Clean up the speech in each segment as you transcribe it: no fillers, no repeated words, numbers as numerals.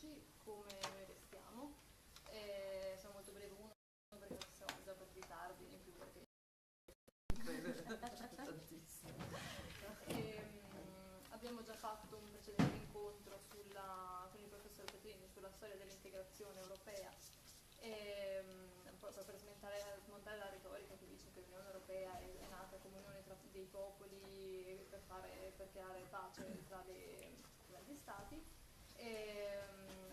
economici, come noi restiamo. Sono molto breve, uno perché siamo già per ritardi, in più perché abbiamo già fatto un precedente incontro con il professor Petrini sulla storia dell'integrazione europea, proprio per smontare la retorica che dice che l'Unione Europea è nata come unione dei popoli per creare pace tra gli stati, e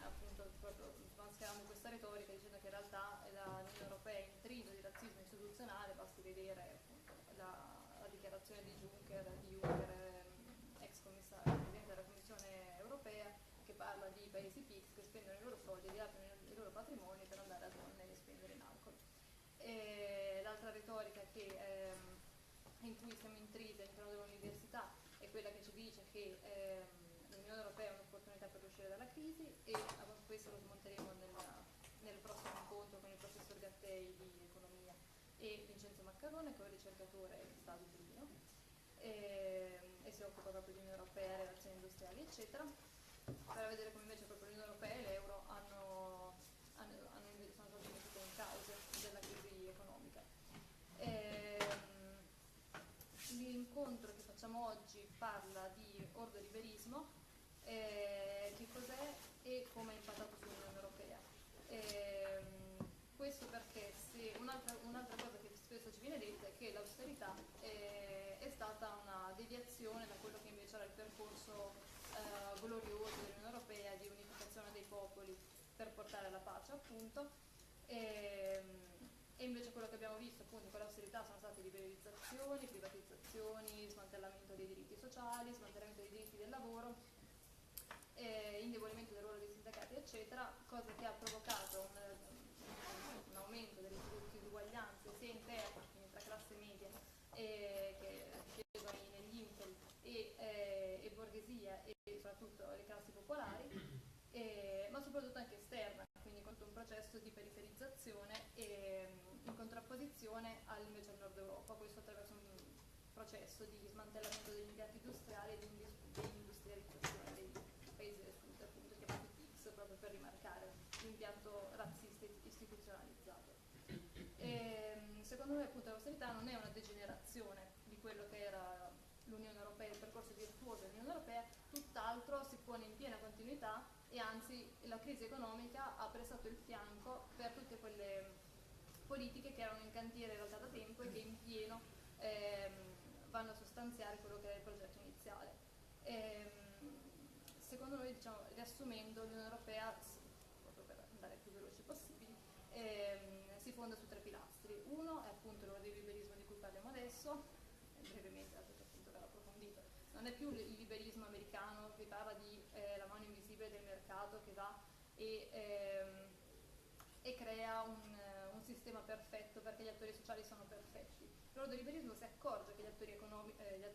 appunto proprio mascherando questa retorica dicendo che in realtà l'Unione Europea è intrisa di razzismo istituzionale. Basti vedere appunto la dichiarazione di Juncker, ex commissario, presidente della Commissione Europea, che parla di paesi PIGS che spendono i loro soldi e riaprono i loro patrimoni per andare a donne e spendere in alcol. L'altra retorica in cui siamo intrisi all'interno dell'università è quella che ci dice che l'Unione Europea è un'opportunità per uscire dalla crisi, e questo lo smonteremo nel prossimo incontro con il professor Gattei di economia e Vincenzo Maccarone, che è un ricercatore di Stato di Torino, e si occupa proprio di Unione Europea, relazioni industriali eccetera, per vedere come invece proprio l'Unione Europea e l'euro sono state messe in causa della crisi economica. L'incontro che facciamo oggi parla di ordoliberismo, che cos'è e come è impattato sull'Unione Europea. Questo perché un'altra cosa che spesso ci viene detta è che l'austerità è stata una deviazione da quello che invece era il percorso glorioso dell'Unione Europea di unificazione dei popoli per portare alla pace, appunto. E invece quello che abbiamo visto appunto con l'austerità sono state liberalizzazioni, privatizzazioni, smantellamento dei diritti sociali, smantellamento dei diritti del lavoro, indebolimento del ruolo dei sindacati eccetera, cosa che ha provocato un aumento delle disuguaglianze sia interne, quindi tra classe media che sceso negli imperi e borghesia e soprattutto le classi popolari, ma soprattutto anche esterna, quindi con un processo di periferizzazione in contrapposizione invece al nord Europa, questo attraverso un processo di smantellamento degli impianti industriali e di industrializzazione dei paesi del sud, appunto chiamati PIGS, proprio per rimarcare l'impianto razzista istituzionalizzato. Secondo me appunto l'austerità non è una degenerazione di quello che era l'Unione Europea, il percorso virtuoso dell'Unione Europea, tutt'altro, si pone in piena continuità, e anzi la crisi economica ha prestato il fianco per tutte quelle politiche che erano in cantiere in realtà da tempo e che in pieno vanno a sostanziare quello che era il progetto iniziale. Secondo noi, diciamo, riassumendo, l'Unione Europea, proprio per andare più veloci possibili, si fonda su 3 pilastri. Uno è appunto l'ordoliberismo di cui parliamo adesso, brevemente, perché appunto verrà approfondito. Non è più il liberismo americano che parla di la mano invisibile del mercato che va e crea un sistema perfetto perché gli attori sociali sono perfetti. L'ordoliberismo si accorge che gli attori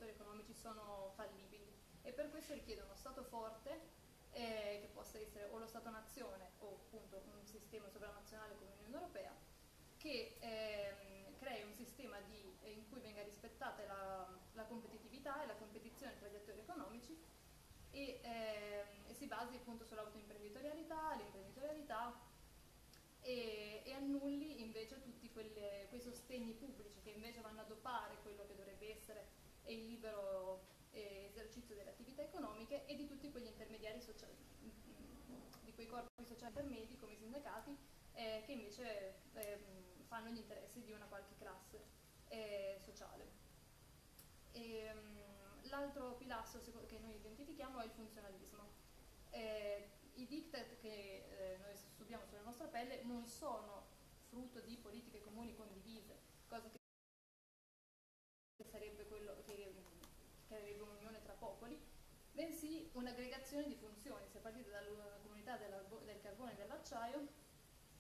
economici sono fallibili, e per questo richiede uno Stato forte, che possa essere o lo Stato-nazione o appunto un sistema sovranazionale come l'Unione Europea, che crei un sistema in cui venga rispettata la competitività e la competizione tra gli attori economici, e si basi appunto sull'autoimprenditorialità, l'imprenditorialità, e annulli invece tutti quei sostegni pubblici che invece vanno a dopare quello che dovrebbe essere il libero esercizio delle attività economiche, e di tutti quegli intermediari sociali, di quei corpi sociali intermedi come i sindacati, che invece fanno gli interessi di una qualche classe sociale. L'altro pilastro che noi identifichiamo è il funzionalismo. I diktat che noi subiamo sulla nostra pelle non sono frutto di politiche comuni condivise, cosa che sarebbe quello che creerebbe un'unione tra popoli, bensì un'aggregazione di funzioni. Si è partito dalla comunità del carbone e dell'acciaio,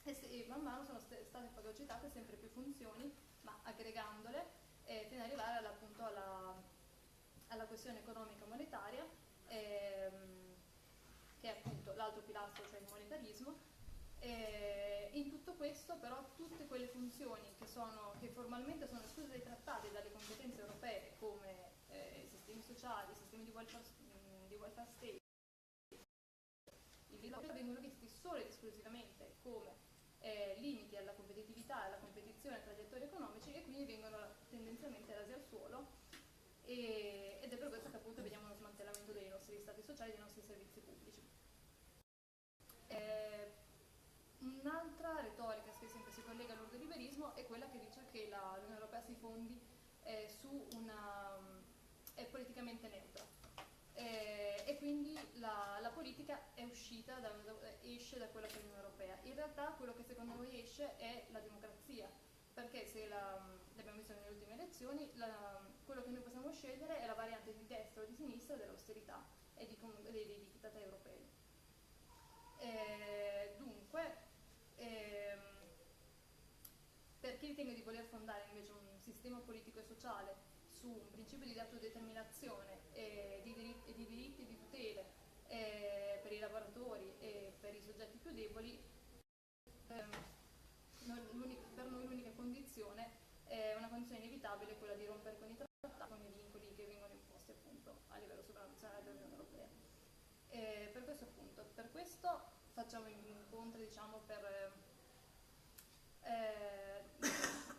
e man mano sono state fagocitate sempre più funzioni, ma aggregandole fino ad arrivare appunto alla questione economica monetaria, che è appunto l'altro pilastro, cioè il monetarismo. In tutto questo però tutte quelle funzioni che formalmente sono escluse dai trattati e dalle competenze europee, come i sistemi sociali, i sistemi di welfare state, il vengono visti solo ed esclusivamente come limiti alla competitività e alla competizione tra gli attori economici, e quindi vengono tendenzialmente rasi al suolo, ed è per questo che appunto vediamo uno smantellamento dei nostri stati sociali e dei nostri servizi pubblici. Un'altra retorica che sempre si collega all'ordoliberismo è quella che dice che l'Unione Europea si fondi su una è politicamente neutra, e quindi la politica è uscita esce da quello che è l'Unione Europea. In realtà quello che secondo noi esce è la democrazia, perché se l'abbiamo visto nelle ultime elezioni, quello che noi possiamo scegliere è la variante di destra o di sinistra dell'austerità e dei diktat europei. Dunque, per chi ritiene di voler fondare invece un sistema politico e sociale su un principio di autodeterminazione e di diritti e di tutele per i lavoratori e per i soggetti più deboli, per noi l'unica condizione è una condizione inevitabile, quella di rompere con i trattati, con i vincoli che vengono imposti appunto a livello sovranazionale dell'Unione Europea. Per questo facciamo incontri, diciamo, per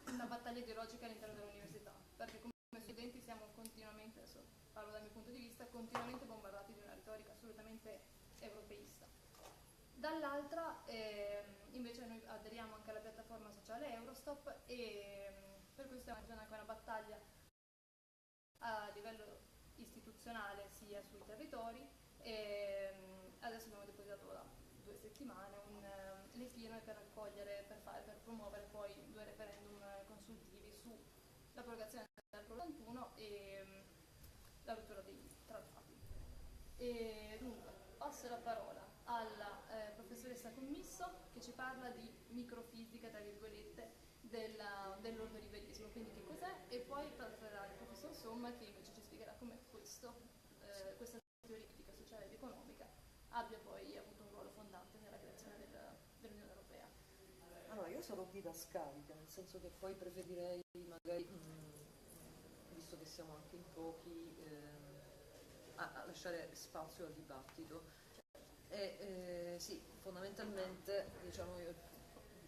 una battaglia ideologica all'interno dell'università, perché come studenti siamo continuamente, adesso parlo dal mio punto di vista, continuamente bombardati di una retorica assolutamente europeista. Dall'altra invece noi aderiamo anche alla piattaforma sociale Eurostop, e per questo è anche una battaglia a livello istituzionale sia sui territori, e adesso abbiamo depositato da 2 settimane le firme per per promuovere poi 2 referendum consultivi sull'abrogazione dell'articolo 81 e la rottura dei trattati. E dunque passo la parola alla professoressa Commisso, che ci parla di microfisica, tra virgolette, dell'ordoliberismo, quindi che cos'è, e poi passerà il professor Somma, che invece ci spiegherà come questa teoria politica, sociale ed economica abbia poi avuto un ruolo fondante nella creazione dell'Unione Europea. Allora, io sarò didascalica, nel senso che poi preferirei magari, visto che siamo anche in pochi, a lasciare spazio al dibattito. Sì, fondamentalmente, diciamo, io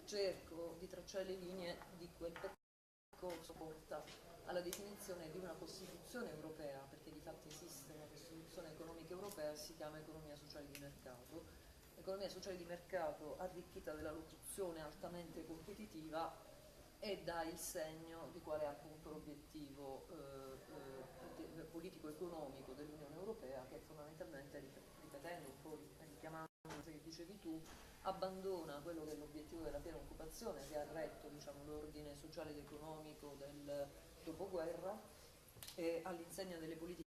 cerco di tracciare le linee di quel percorso che porta alla definizione di una Costituzione europea, perché di fatto esiste una Costituzione economica europea, si chiama economia sociale di mercato. Economia sociale di mercato arricchita della locuzione altamente competitiva, e dà il segno di qual è appunto l'obiettivo politico-economico dell'Unione Europea, che fondamentalmente, ripetendo un po', richiamando quello che dicevi tu, abbandona quello che è l'obiettivo della piena occupazione, che ha retto, diciamo, l'ordine sociale ed economico del dopoguerra, all'insegna delle politiche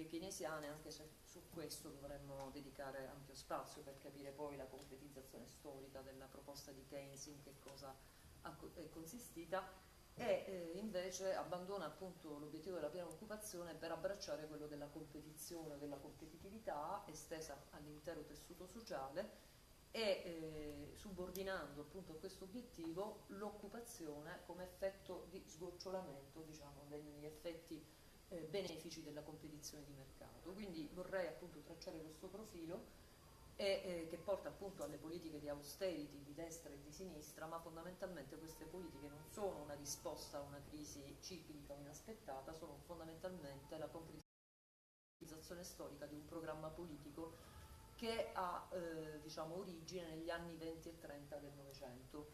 keynesiane, anche se su questo dovremmo dedicare ampio spazio per capire poi la concretizzazione storica della proposta di Keynes, in che cosa è consistita, e invece abbandona appunto l'obiettivo della piena occupazione per abbracciare quello della competizione, della competitività estesa all'intero tessuto sociale, e subordinando appunto a questo obiettivo l'occupazione come effetto di sgocciolamento, diciamo, degli effetti benefici della competizione di mercato. Quindi vorrei appunto tracciare questo profilo, che porta appunto alle politiche di austerity di destra e di sinistra, ma fondamentalmente queste politiche non sono una risposta a una crisi ciclica o inaspettata, sono fondamentalmente la concretizzazione storica di un programma politico che ha diciamo, origine negli anni 20 e 30 del Novecento.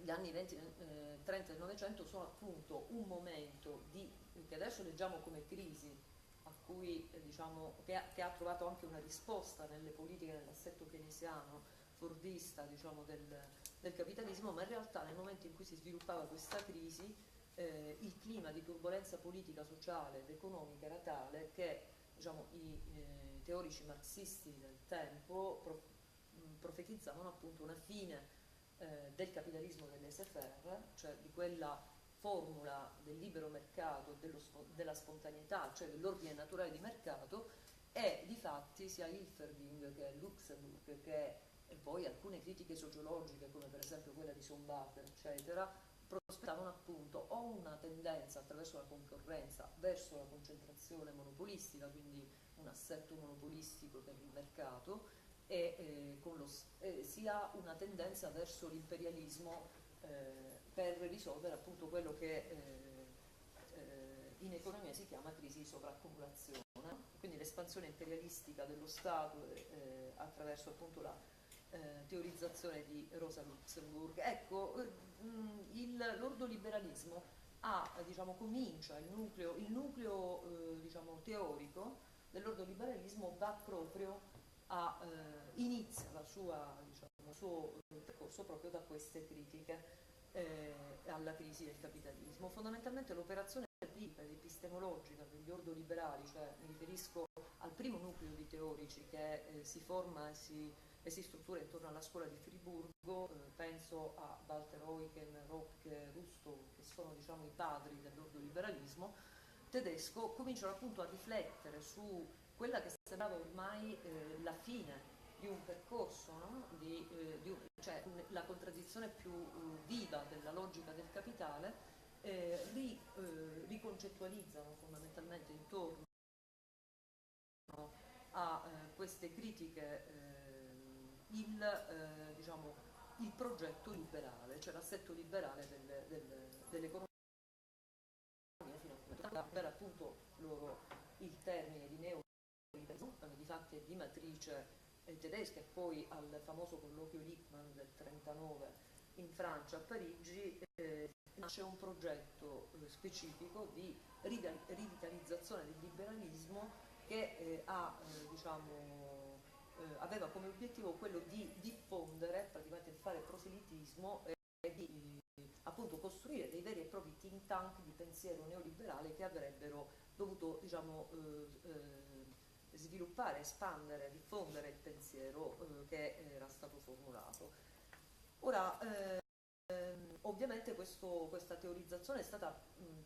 Gli anni 20 e 30 del Novecento sono appunto un momento che adesso leggiamo come crisi, a cui, diciamo, che ha trovato anche una risposta nelle politiche, nell'assetto keynesiano, fordista, diciamo, del capitalismo, ma in realtà nel momento in cui si sviluppava questa crisi, il clima di turbolenza politica, sociale ed economica era tale che, diciamo, i teorici marxisti del tempo profetizzavano appunto una fine del capitalismo del laissez-faire, cioè di quella formula del libero mercato, della spontaneità, cioè dell'ordine naturale di mercato, e di fatti sia Hilferding che Luxemburg e poi alcune critiche sociologiche come per esempio quella di Sombacher eccetera prospettavano appunto o una tendenza attraverso la concorrenza verso la concentrazione monopolistica, quindi un assetto monopolistico per il mercato e si ha una tendenza verso l'imperialismo per risolvere appunto quello che in economia si chiama crisi di sovraccumulazione, quindi l'espansione imperialistica dello Stato attraverso appunto la teorizzazione di Rosa Luxemburg. Ecco, l'ordoliberalismo diciamo, comincia il nucleo diciamo, teorico dell'ordoliberalismo va proprio inizia il suo percorso proprio da queste critiche alla crisi del capitalismo. Fondamentalmente l'operazione epistemologica degli ordoliberali, cioè mi riferisco al primo nucleo di teorici che si forma e si struttura intorno alla scuola di Friburgo, penso a Walter Eucken, Rock, Rousseau, che sono diciamo, i padri dell'ordoliberalismo tedesco, cominciano appunto a riflettere su quella che sembrava ormai la fine di un percorso, no? Cioè la contraddizione più viva della logica del capitale, riconcettualizzano fondamentalmente intorno a queste critiche diciamo, il progetto liberale, cioè l'assetto liberale dell'economia fino a per appunto loro il termine di neoliberalismo, difatti è di matrice tedesca e poi al famoso colloquio Lippmann del 1939 in Francia a Parigi nasce un progetto specifico di rivitalizzazione del liberalismo che diciamo, aveva come obiettivo quello di diffondere, praticamente di fare proselitismo e di appunto costruire dei veri e propri think tank di pensiero neoliberale che avrebbero dovuto diciamo, sviluppare, espandere, diffondere il pensiero che era stato formulato. Ora, ovviamente questa teorizzazione è stata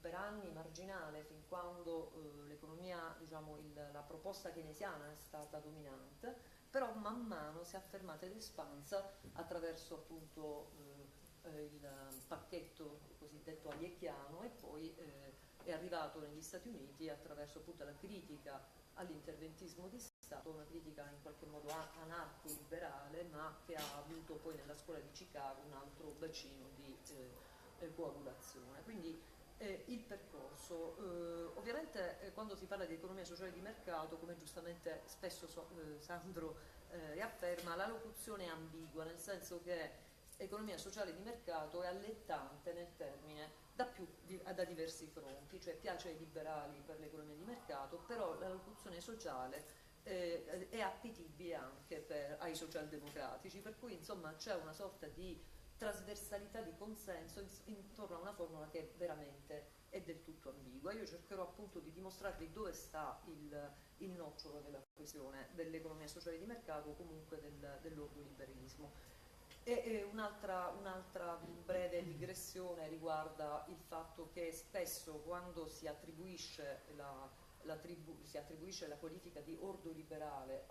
per anni marginale fin quando l'economia, diciamo, la proposta keynesiana è stata dominante, però man mano si è affermata ed espansa attraverso appunto il pacchetto cosiddetto hayeckiano e poi è arrivato negli Stati Uniti attraverso appunto la critica all'interventismo di Stato, una critica in qualche modo anarco-liberale, ma che ha avuto poi nella scuola di Chicago un altro bacino di coagulazione. Quindi il percorso, ovviamente quando si parla di economia sociale di mercato, come giustamente spesso Sandro riafferma, la locuzione è ambigua, nel senso che economia sociale di mercato è allettante nel termine da diversi fronti, cioè piace ai liberali per l'economia di mercato, però la locuzione sociale è appetibile anche ai socialdemocratici, per cui insomma c'è una sorta di trasversalità di consenso intorno a una formula che veramente è del tutto ambigua. Io cercherò appunto di dimostrarvi dove sta il nocciolo della questione dell'economia sociale di mercato o comunque dell'ordoliberalismo. E un'altra breve digressione riguarda il fatto che spesso quando si attribuisce la qualifica di ordoliberale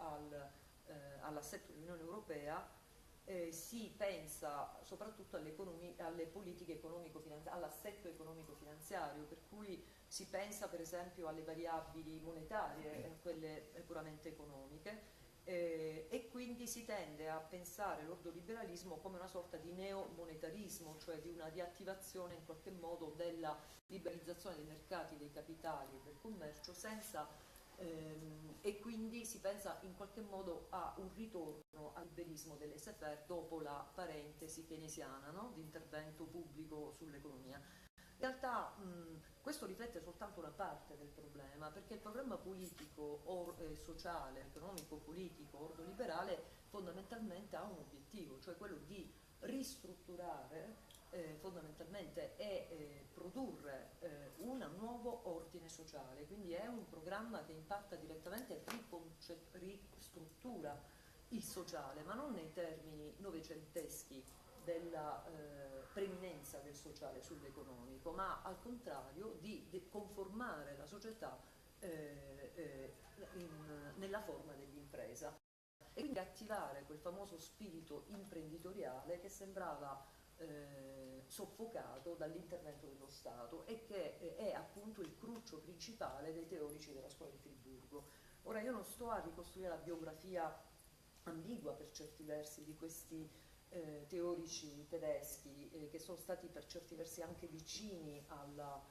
all'assetto dell'Unione Europea, si pensa soprattutto alle politiche economico-finanziarie, all'assetto economico-finanziario, per cui si pensa per esempio alle variabili monetarie, quelle puramente economiche, e quindi si tende a pensare l'ordoliberalismo come una sorta di neomonetarismo, cioè di una riattivazione in qualche modo della liberalizzazione dei mercati, dei capitali e del commercio e quindi si pensa in qualche modo a un ritorno al liberismo del laissez-faire dopo la parentesi keynesiana, no? Di intervento pubblico sull'economia. In realtà questo riflette soltanto una parte del problema, perché il programma politico sociale, economico, politico, ordoliberale fondamentalmente ha un obiettivo, cioè quello di ristrutturare fondamentalmente e produrre un nuovo ordine sociale, quindi è un programma che impatta direttamente e ristruttura il sociale, ma non nei termini novecenteschi della preminenza del sociale sull'economico, ma al contrario di conformare la società nella forma dell'impresa e quindi attivare quel famoso spirito imprenditoriale che sembrava soffocato dall'intervento dello Stato e che è appunto il cruccio principale dei teorici della scuola di Friburgo. Ora io non sto a ricostruire la biografia ambigua per certi versi di questi teorici tedeschi che sono stati per certi versi anche vicini al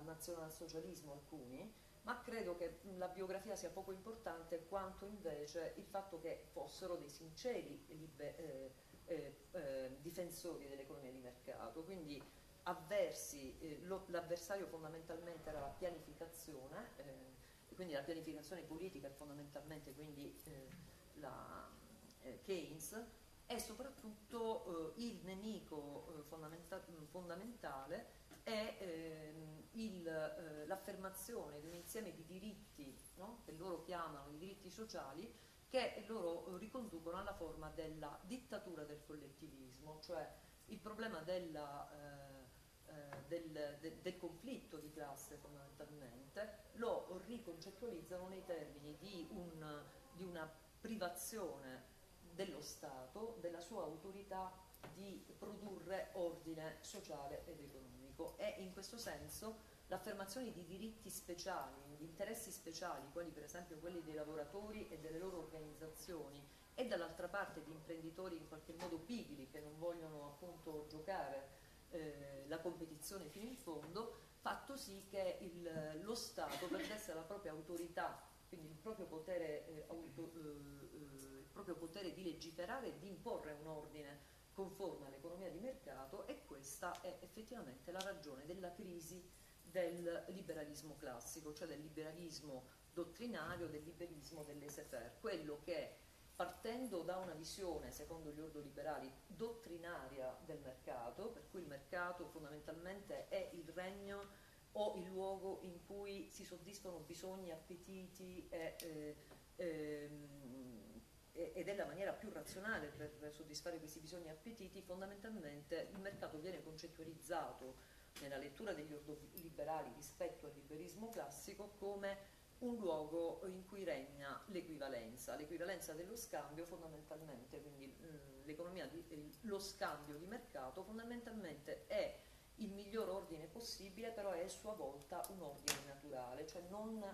nazionalsocialismo alcuni, ma credo che la biografia sia poco importante quanto invece il fatto che fossero dei sinceri difensori dell'economia di mercato, quindi l'avversario fondamentalmente era la pianificazione, quindi la pianificazione politica e fondamentalmente quindi Keynes, e soprattutto il nemico fondamentale è l'affermazione di un insieme di diritti, no? Che loro chiamano i diritti sociali, che loro riconducono alla forma della dittatura del collettivismo, cioè il problema del conflitto di classe fondamentalmente lo riconcettualizzano nei termini di una privazione dello Stato, della sua autorità di produrre ordine sociale ed economico, e in questo senso l'affermazione di diritti speciali, di interessi speciali, quali per esempio quelli dei lavoratori e delle loro organizzazioni, e dall'altra parte di imprenditori in qualche modo pigri che non vogliono appunto giocare la competizione fino in fondo, fatto sì che lo Stato perdesse la propria autorità, quindi il proprio potere di legiferare e di imporre un ordine conforme all'economia di mercato, e questa è effettivamente la ragione della crisi del liberalismo classico, cioè del liberalismo dottrinario, del liberalismo del laissez-faire, quello che partendo da una visione, secondo gli ordoliberali, dottrinaria del mercato, per cui il mercato fondamentalmente è il regno o il luogo in cui si soddisfano bisogni, appetiti ed è la maniera più razionale per soddisfare questi bisogni e appetiti. Fondamentalmente il mercato viene concettualizzato nella lettura degli ordoliberali rispetto al liberismo classico come un luogo in cui regna l'equivalenza dello scambio fondamentalmente, quindi lo scambio di mercato fondamentalmente è il miglior ordine possibile, però è a sua volta un ordine naturale, cioè non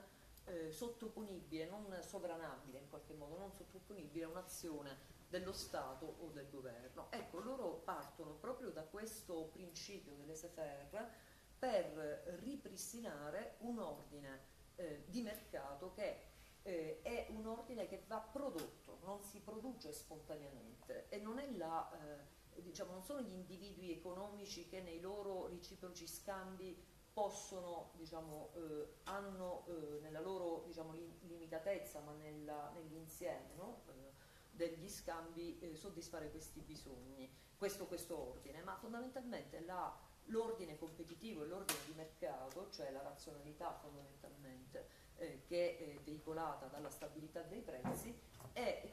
sottoponibile, non sovranabile in qualche modo, non sottoponibile a un'azione dello Stato o del governo. Ecco, loro partono proprio da questo principio del laissez-faire per ripristinare un ordine di mercato che è un ordine che va prodotto, non si produce spontaneamente, e non è non sono gli individui economici che nei loro reciproci scambi possono, hanno nella loro limitatezza, ma nell'insieme, no? Degli scambi soddisfare questi bisogni, questo ordine, ma fondamentalmente l'ordine competitivo e l'ordine di mercato, cioè la razionalità fondamentalmente che è veicolata dalla stabilità dei prezzi, è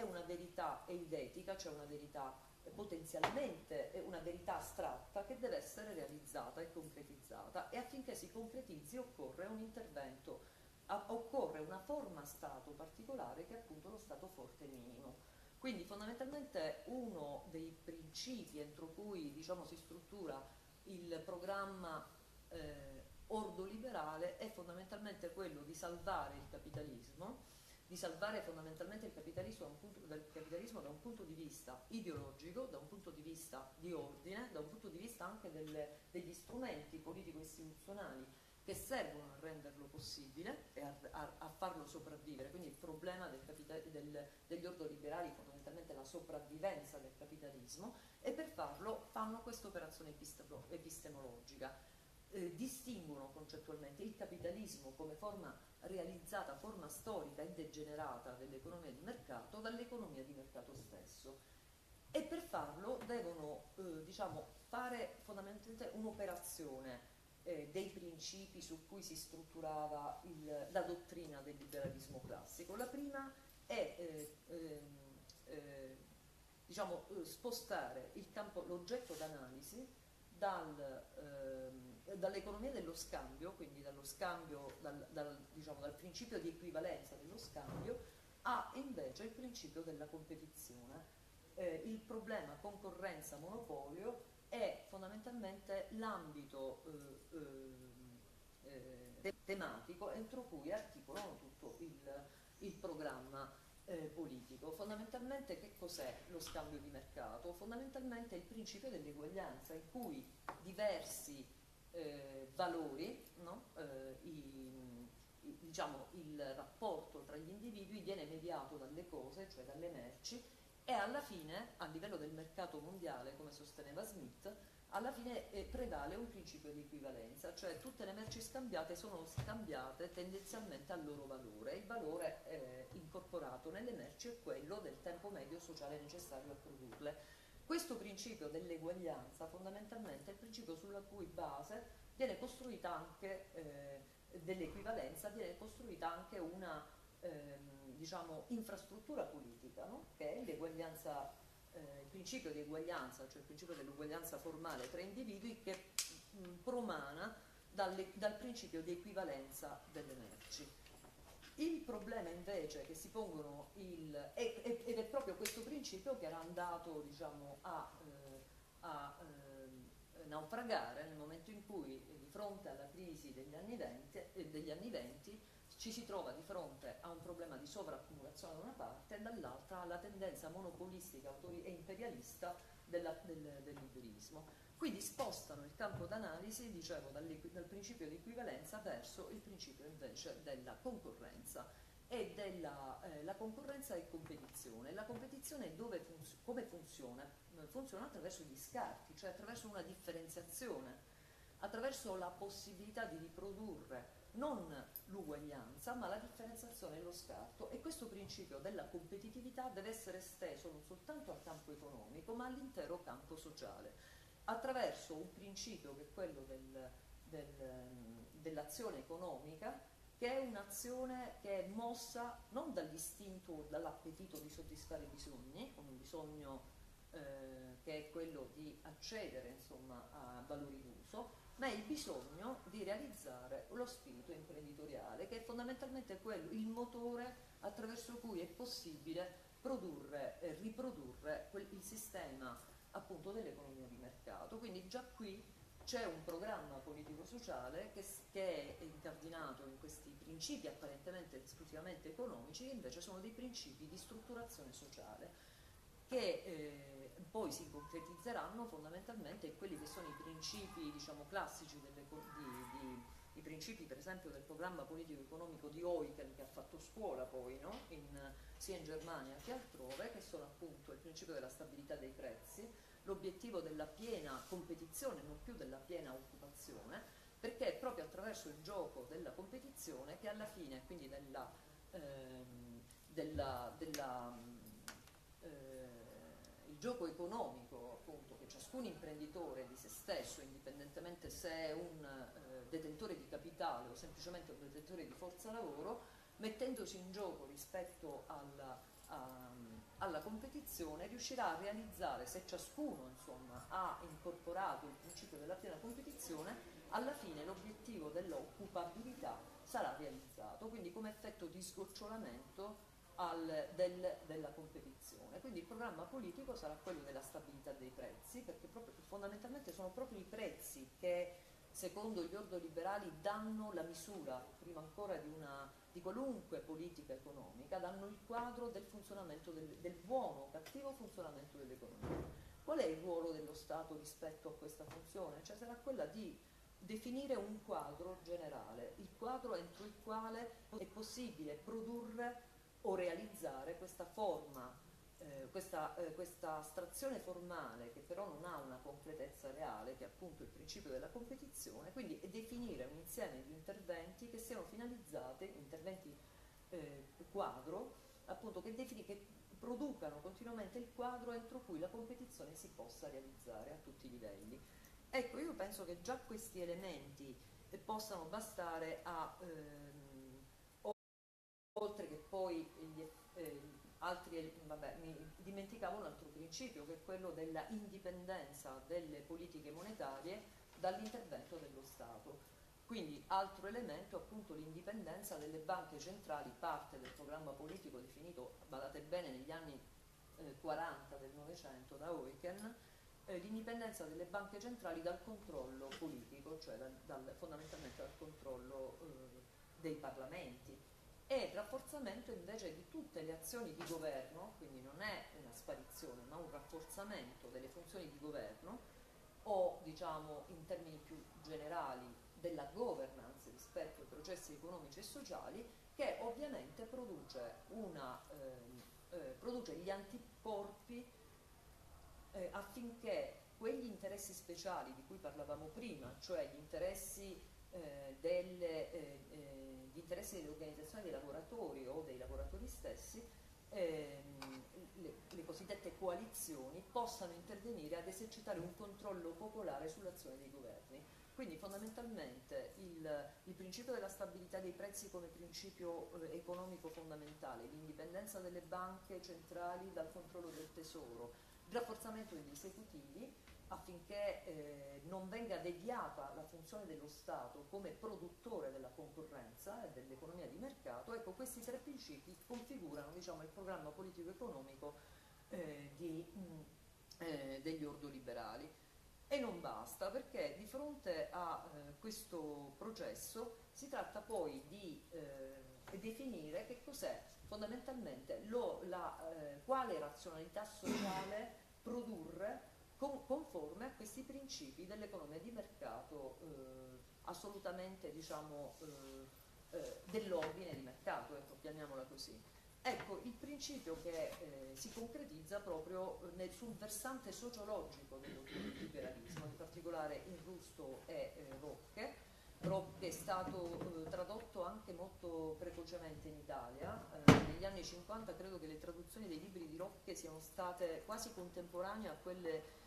una verità eidetica, cioè una verità potenzialmente una verità astratta che deve essere realizzata e concretizzata, e affinché si concretizzi occorre un intervento, occorre una forma Stato particolare che è appunto lo Stato forte minimo. Quindi fondamentalmente uno dei principi entro cui si struttura il programma ordoliberale è fondamentalmente quello di salvare il capitalismo, di salvare fondamentalmente il capitalismo da un punto di vista ideologico, da un punto di vista di ordine, da un punto di vista anche degli strumenti politico-istituzionali che servono a renderlo possibile e a farlo sopravvivere. Quindi il problema degli ordoliberali fondamentalmente è la sopravvivenza del capitalismo, e per farlo fanno questa operazione epistemologica. Distinguono concettualmente il capitalismo come forma realizzata, forma storica e degenerata dell'economia di mercato dall'economia di mercato stesso, e per farlo devono fare fondamentalmente un'operazione dei principi su cui si strutturava la dottrina del liberalismo classico. La prima è spostare l'oggetto d'analisi dall'economia dello scambio, quindi dal principio di equivalenza dello scambio, a invece il principio della competizione. Il problema concorrenza-monopolio è fondamentalmente l'ambito tematico sistematico entro cui articolano tutto il programma politico. Fondamentalmente che cos'è lo scambio di mercato? Fondamentalmente è il principio dell'eguaglianza, in cui diversi valori, no? Diciamo, il rapporto tra gli individui viene mediato dalle cose, cioè dalle merci, e alla fine, a livello del mercato mondiale, come sosteneva Smith, alla fine prevale un principio di equivalenza, cioè tutte le merci scambiate sono scambiate tendenzialmente al loro valore. Il valore incorporato nelle merci è quello del tempo medio sociale necessario a produrle. Questo principio dell'eguaglianza fondamentalmente è il principio sulla cui base viene costruita anche dell'equivalenza, viene costruita anche una diciamo, infrastruttura politica, no? Che è l'eguaglianza, il principio di eguaglianza, cioè il principio dell'uguaglianza formale tra individui, che promana dal principio di equivalenza delle merci. Il problema invece che si pongono, ed è proprio questo principio che era andato, diciamo, a naufragare nel momento in cui, di fronte alla crisi degli anni 20, ci si trova di fronte a un problema di sovraccumulazione da una parte e dall'altra alla tendenza monopolistica e imperialista del liberismo. Quindi spostano il campo d'analisi, dicevo, dal principio di equivalenza verso il principio invece della concorrenza e la concorrenza è competizione. La competizione come funziona? Funziona attraverso gli scarti, cioè attraverso una differenziazione, attraverso la possibilità di riprodurre non l'uguaglianza ma la differenziazione e lo scarto, e questo principio della competitività deve essere esteso non soltanto al campo economico ma all'intero campo sociale, attraverso un principio che è quello dell'azione economica, che è un'azione che è mossa non dall'istinto o dall'appetito di soddisfare i bisogni, con un bisogno che è quello di accedere, insomma, a valori d'uso, ma è il bisogno di realizzare lo spirito imprenditoriale, che è fondamentalmente quello, il motore attraverso cui è possibile produrre e riprodurre il sistema appunto dell'economia di mercato. Quindi già qui c'è un programma politico-sociale che è incardinato in questi principi apparentemente esclusivamente economici, che invece sono dei principi di strutturazione sociale, che poi si concretizzeranno fondamentalmente in quelli che sono i principi, diciamo, classici i principi per esempio del programma politico-economico di Eucken, che ha fatto scuola poi, no? Sia in Germania che altrove, che sono appunto il principio della stabilità dei prezzi, l'obiettivo della piena competizione, non più della piena occupazione, perché è proprio attraverso il gioco della competizione che alla fine, quindi il gioco economico, appunto, che ciascun imprenditore di se stesso, indipendentemente se è un detentore di capitale o semplicemente un detentore di forza lavoro, mettendosi in gioco rispetto alla competizione, riuscirà a realizzare, se ciascuno, insomma, ha incorporato il principio della piena competizione, alla fine l'obiettivo dell'occupabilità sarà realizzato, quindi come effetto di sgocciolamento della competizione. Quindi il programma politico sarà quello della stabilità dei prezzi, perché fondamentalmente sono proprio i prezzi che, secondo gli ordoliberali, danno la misura, prima ancora di qualunque politica economica, danno il quadro del funzionamento del buono o cattivo funzionamento dell'economia. Qual è il ruolo dello Stato rispetto a questa funzione? Cioè sarà quella di definire un quadro generale, il quadro entro il quale è possibile produrre o realizzare questa forma, questa astrazione formale che però non ha una concretezza reale, che è appunto il principio della competizione, quindi definire un insieme di interventi che siano finalizzati, interventi quadro, appunto, che producano continuamente il quadro entro cui la competizione si possa realizzare a tutti i livelli. Ecco, io penso che già questi elementi possano bastare oltre che poi mi dimenticavo un altro principio, che è quello della indipendenza delle politiche monetarie dall'intervento dello Stato. Quindi altro elemento, appunto, l'indipendenza delle banche centrali, parte del programma politico definito, badate bene, negli anni 40 del Novecento da Eucken, l'indipendenza delle banche centrali dal controllo politico, cioè fondamentalmente dal controllo dei parlamenti, e il rafforzamento invece di tutte le azioni di governo, quindi non è una sparizione ma un rafforzamento delle funzioni di governo, o diciamo in termini più generali della governance rispetto ai processi economici e sociali, che ovviamente produce gli anticorpi affinché quegli interessi speciali di cui parlavamo prima, cioè gli interessi delle organizzazioni dei lavoratori o dei lavoratori stessi, le cosiddette coalizioni, possano intervenire ad esercitare un controllo popolare sull'azione dei governi. Quindi fondamentalmente il principio della stabilità dei prezzi come principio economico fondamentale, l'indipendenza delle banche centrali dal controllo del tesoro, il rafforzamento degli esecutivi affinché non venga deviata la funzione dello Stato come produttore della concorrenza e dell'economia di mercato. Ecco, questi tre principi configurano, diciamo, il programma politico-economico degli ordoliberali. E non basta, perché di fronte a questo processo si tratta poi di definire che cos'è fondamentalmente quale razionalità sociale produrre conforme a questi principi dell'economia di mercato assolutamente, diciamo, dell'ordine di mercato, ecco, chiamiamola così. Ecco, il principio che si concretizza proprio sul versante sociologico dell'ordoliberalismo, in particolare in Rusto e Rocche. Rocche è stato tradotto anche molto precocemente in Italia. Negli anni 50 credo che le traduzioni dei libri di Rocche siano state quasi contemporanee a quelle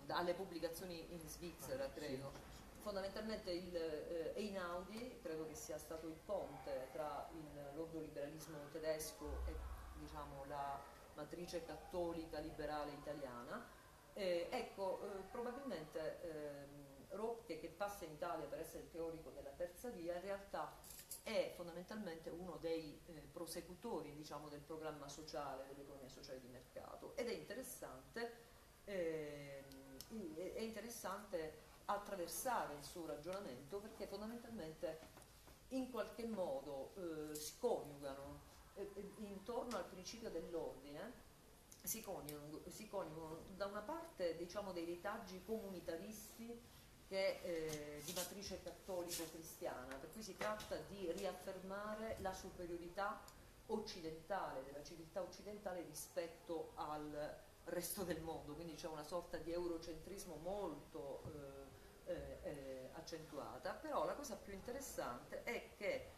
alle pubblicazioni in Svizzera, credo. Fondamentalmente Einaudi credo che sia stato il ponte tra l'ordoliberalismo tedesco e, diciamo, la matrice cattolica liberale italiana. Ecco, probabilmente Rocche, che passa in Italia per essere il teorico della terza via, in realtà è fondamentalmente uno dei prosecutori, diciamo, del programma sociale, dell'economia sociale di mercato, ed è interessante attraversare il suo ragionamento, perché fondamentalmente in qualche modo si coniugano intorno al principio dell'ordine, si coniugano da una parte, diciamo, dei retaggi comunitaristi di matrice cattolico-cristiana, per cui si tratta di riaffermare la superiorità occidentale, della civiltà occidentale rispetto al resto del mondo, quindi c'è una sorta di eurocentrismo molto accentuata. Però la cosa più interessante è che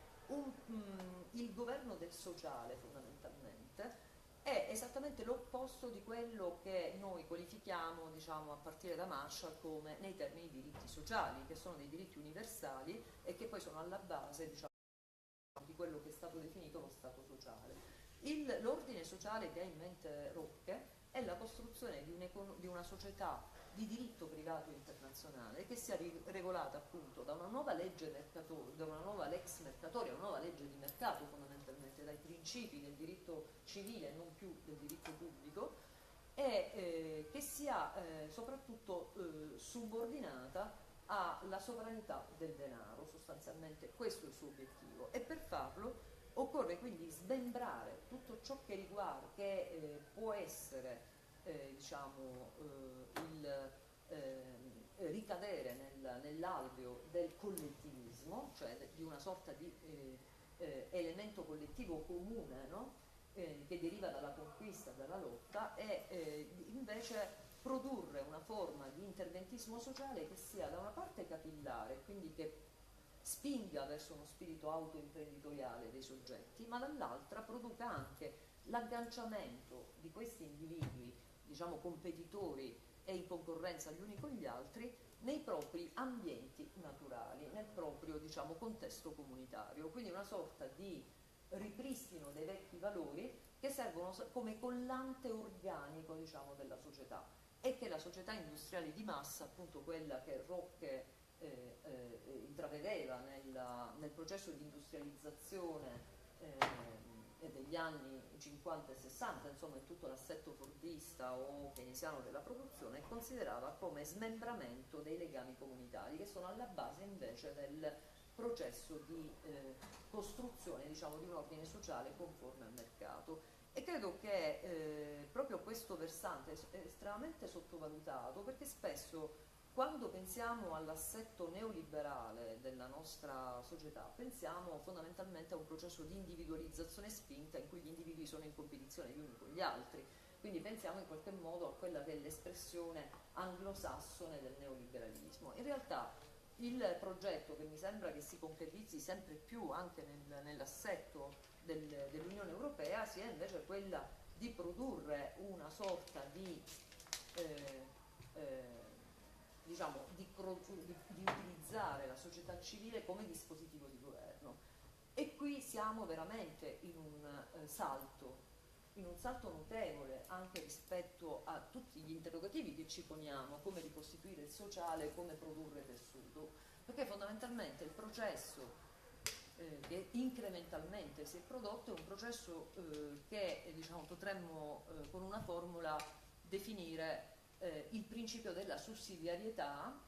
il governo del sociale fondamentalmente è esattamente l'opposto di quello che noi qualifichiamo, diciamo, a partire da Marshall come nei termini di diritti sociali, che sono dei diritti universali e che poi sono alla base, diciamo, di quello che è stato definito lo Stato sociale. L'ordine sociale che ha in mente Rocche è la costruzione di una società di diritto privato internazionale che sia regolata appunto da una nuova legge mercatoria, da una nuova lex mercatoria, una nuova legge di mercato, fondamentalmente dai principi del diritto civile e non più del diritto pubblico, e che sia soprattutto subordinata alla sovranità del denaro. Sostanzialmente questo è il suo obiettivo, e per farlo occorre quindi smembrare tutto ciò che riguarda, che può essere diciamo, ricadere nell'alveo del collettivismo, cioè di una sorta di elemento collettivo comune, no? Che deriva dalla conquista, dalla lotta, e invece produrre una forma di interventismo sociale che sia da una parte capillare, quindi che spinga verso uno spirito autoimprenditoriale dei soggetti, ma dall'altra produca anche l'agganciamento di questi individui, diciamo, competitori e in concorrenza gli uni con gli altri, nei propri ambienti naturali, nel proprio, diciamo, contesto comunitario. Quindi una sorta di ripristino dei vecchi valori che servono come collante organico, diciamo, della società, e che la società industriale di massa, appunto quella che Rocche intravedeva nel processo di industrializzazione degli anni 50 e 60, insomma in tutto l'assetto fordista o keynesiano della produzione, considerava come smembramento dei legami comunitari, che sono alla base invece processo di costruzione, diciamo, di un ordine sociale conforme al mercato. E credo che proprio questo versante è estremamente sottovalutato, perché spesso quando pensiamo all'assetto neoliberale della nostra società, pensiamo fondamentalmente a un processo di individualizzazione spinta in cui gli individui sono in competizione gli uni con gli altri. Quindi pensiamo in qualche modo a quella che è l'espressione anglosassone del neoliberalismo. In realtà il progetto che mi sembra che si concretizzi sempre più anche nell'assetto dell'Unione Europea sia invece quella di produrre una sorta di diciamo, di utilizzare la società civile come dispositivo di governo. E qui siamo veramente in un salto notevole anche rispetto a tutti gli interrogativi che ci poniamo, come ricostituire il sociale, come produrre tessuto, perché fondamentalmente il processo che incrementalmente si è prodotto è un processo che diciamo, potremmo con una formula definire il principio della sussidiarietà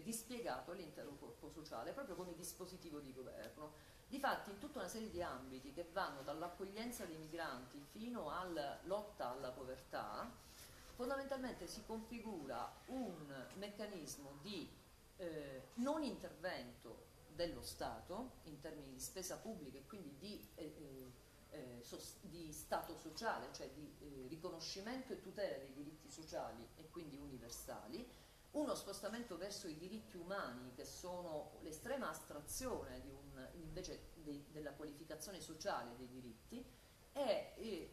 dispiegato all'intero corpo sociale, proprio come dispositivo di governo. Difatti in tutta una serie di ambiti che vanno dall'accoglienza dei migranti fino alla lotta alla povertà, fondamentalmente si configura un meccanismo di non intervento dello Stato in termini di spesa pubblica e quindi di Stato sociale, cioè di riconoscimento e tutela dei diritti sociali e quindi universali, uno spostamento verso i diritti umani che sono l'estrema astrazione invece della qualificazione sociale dei diritti, e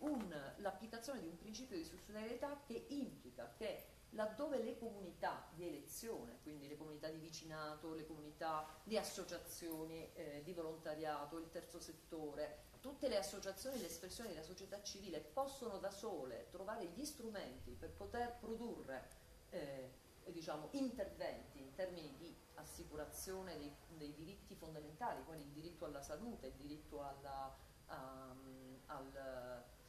l'applicazione di un principio di sussidiarietà che implica che laddove le comunità di elezione, quindi le comunità di vicinato, le comunità di associazioni di volontariato, il terzo settore, tutte le associazioni e le espressioni della società civile possono da sole trovare gli strumenti per poter produrre diciamo, interventi in termini di assicurazione dei diritti fondamentali, quali il diritto alla salute, il diritto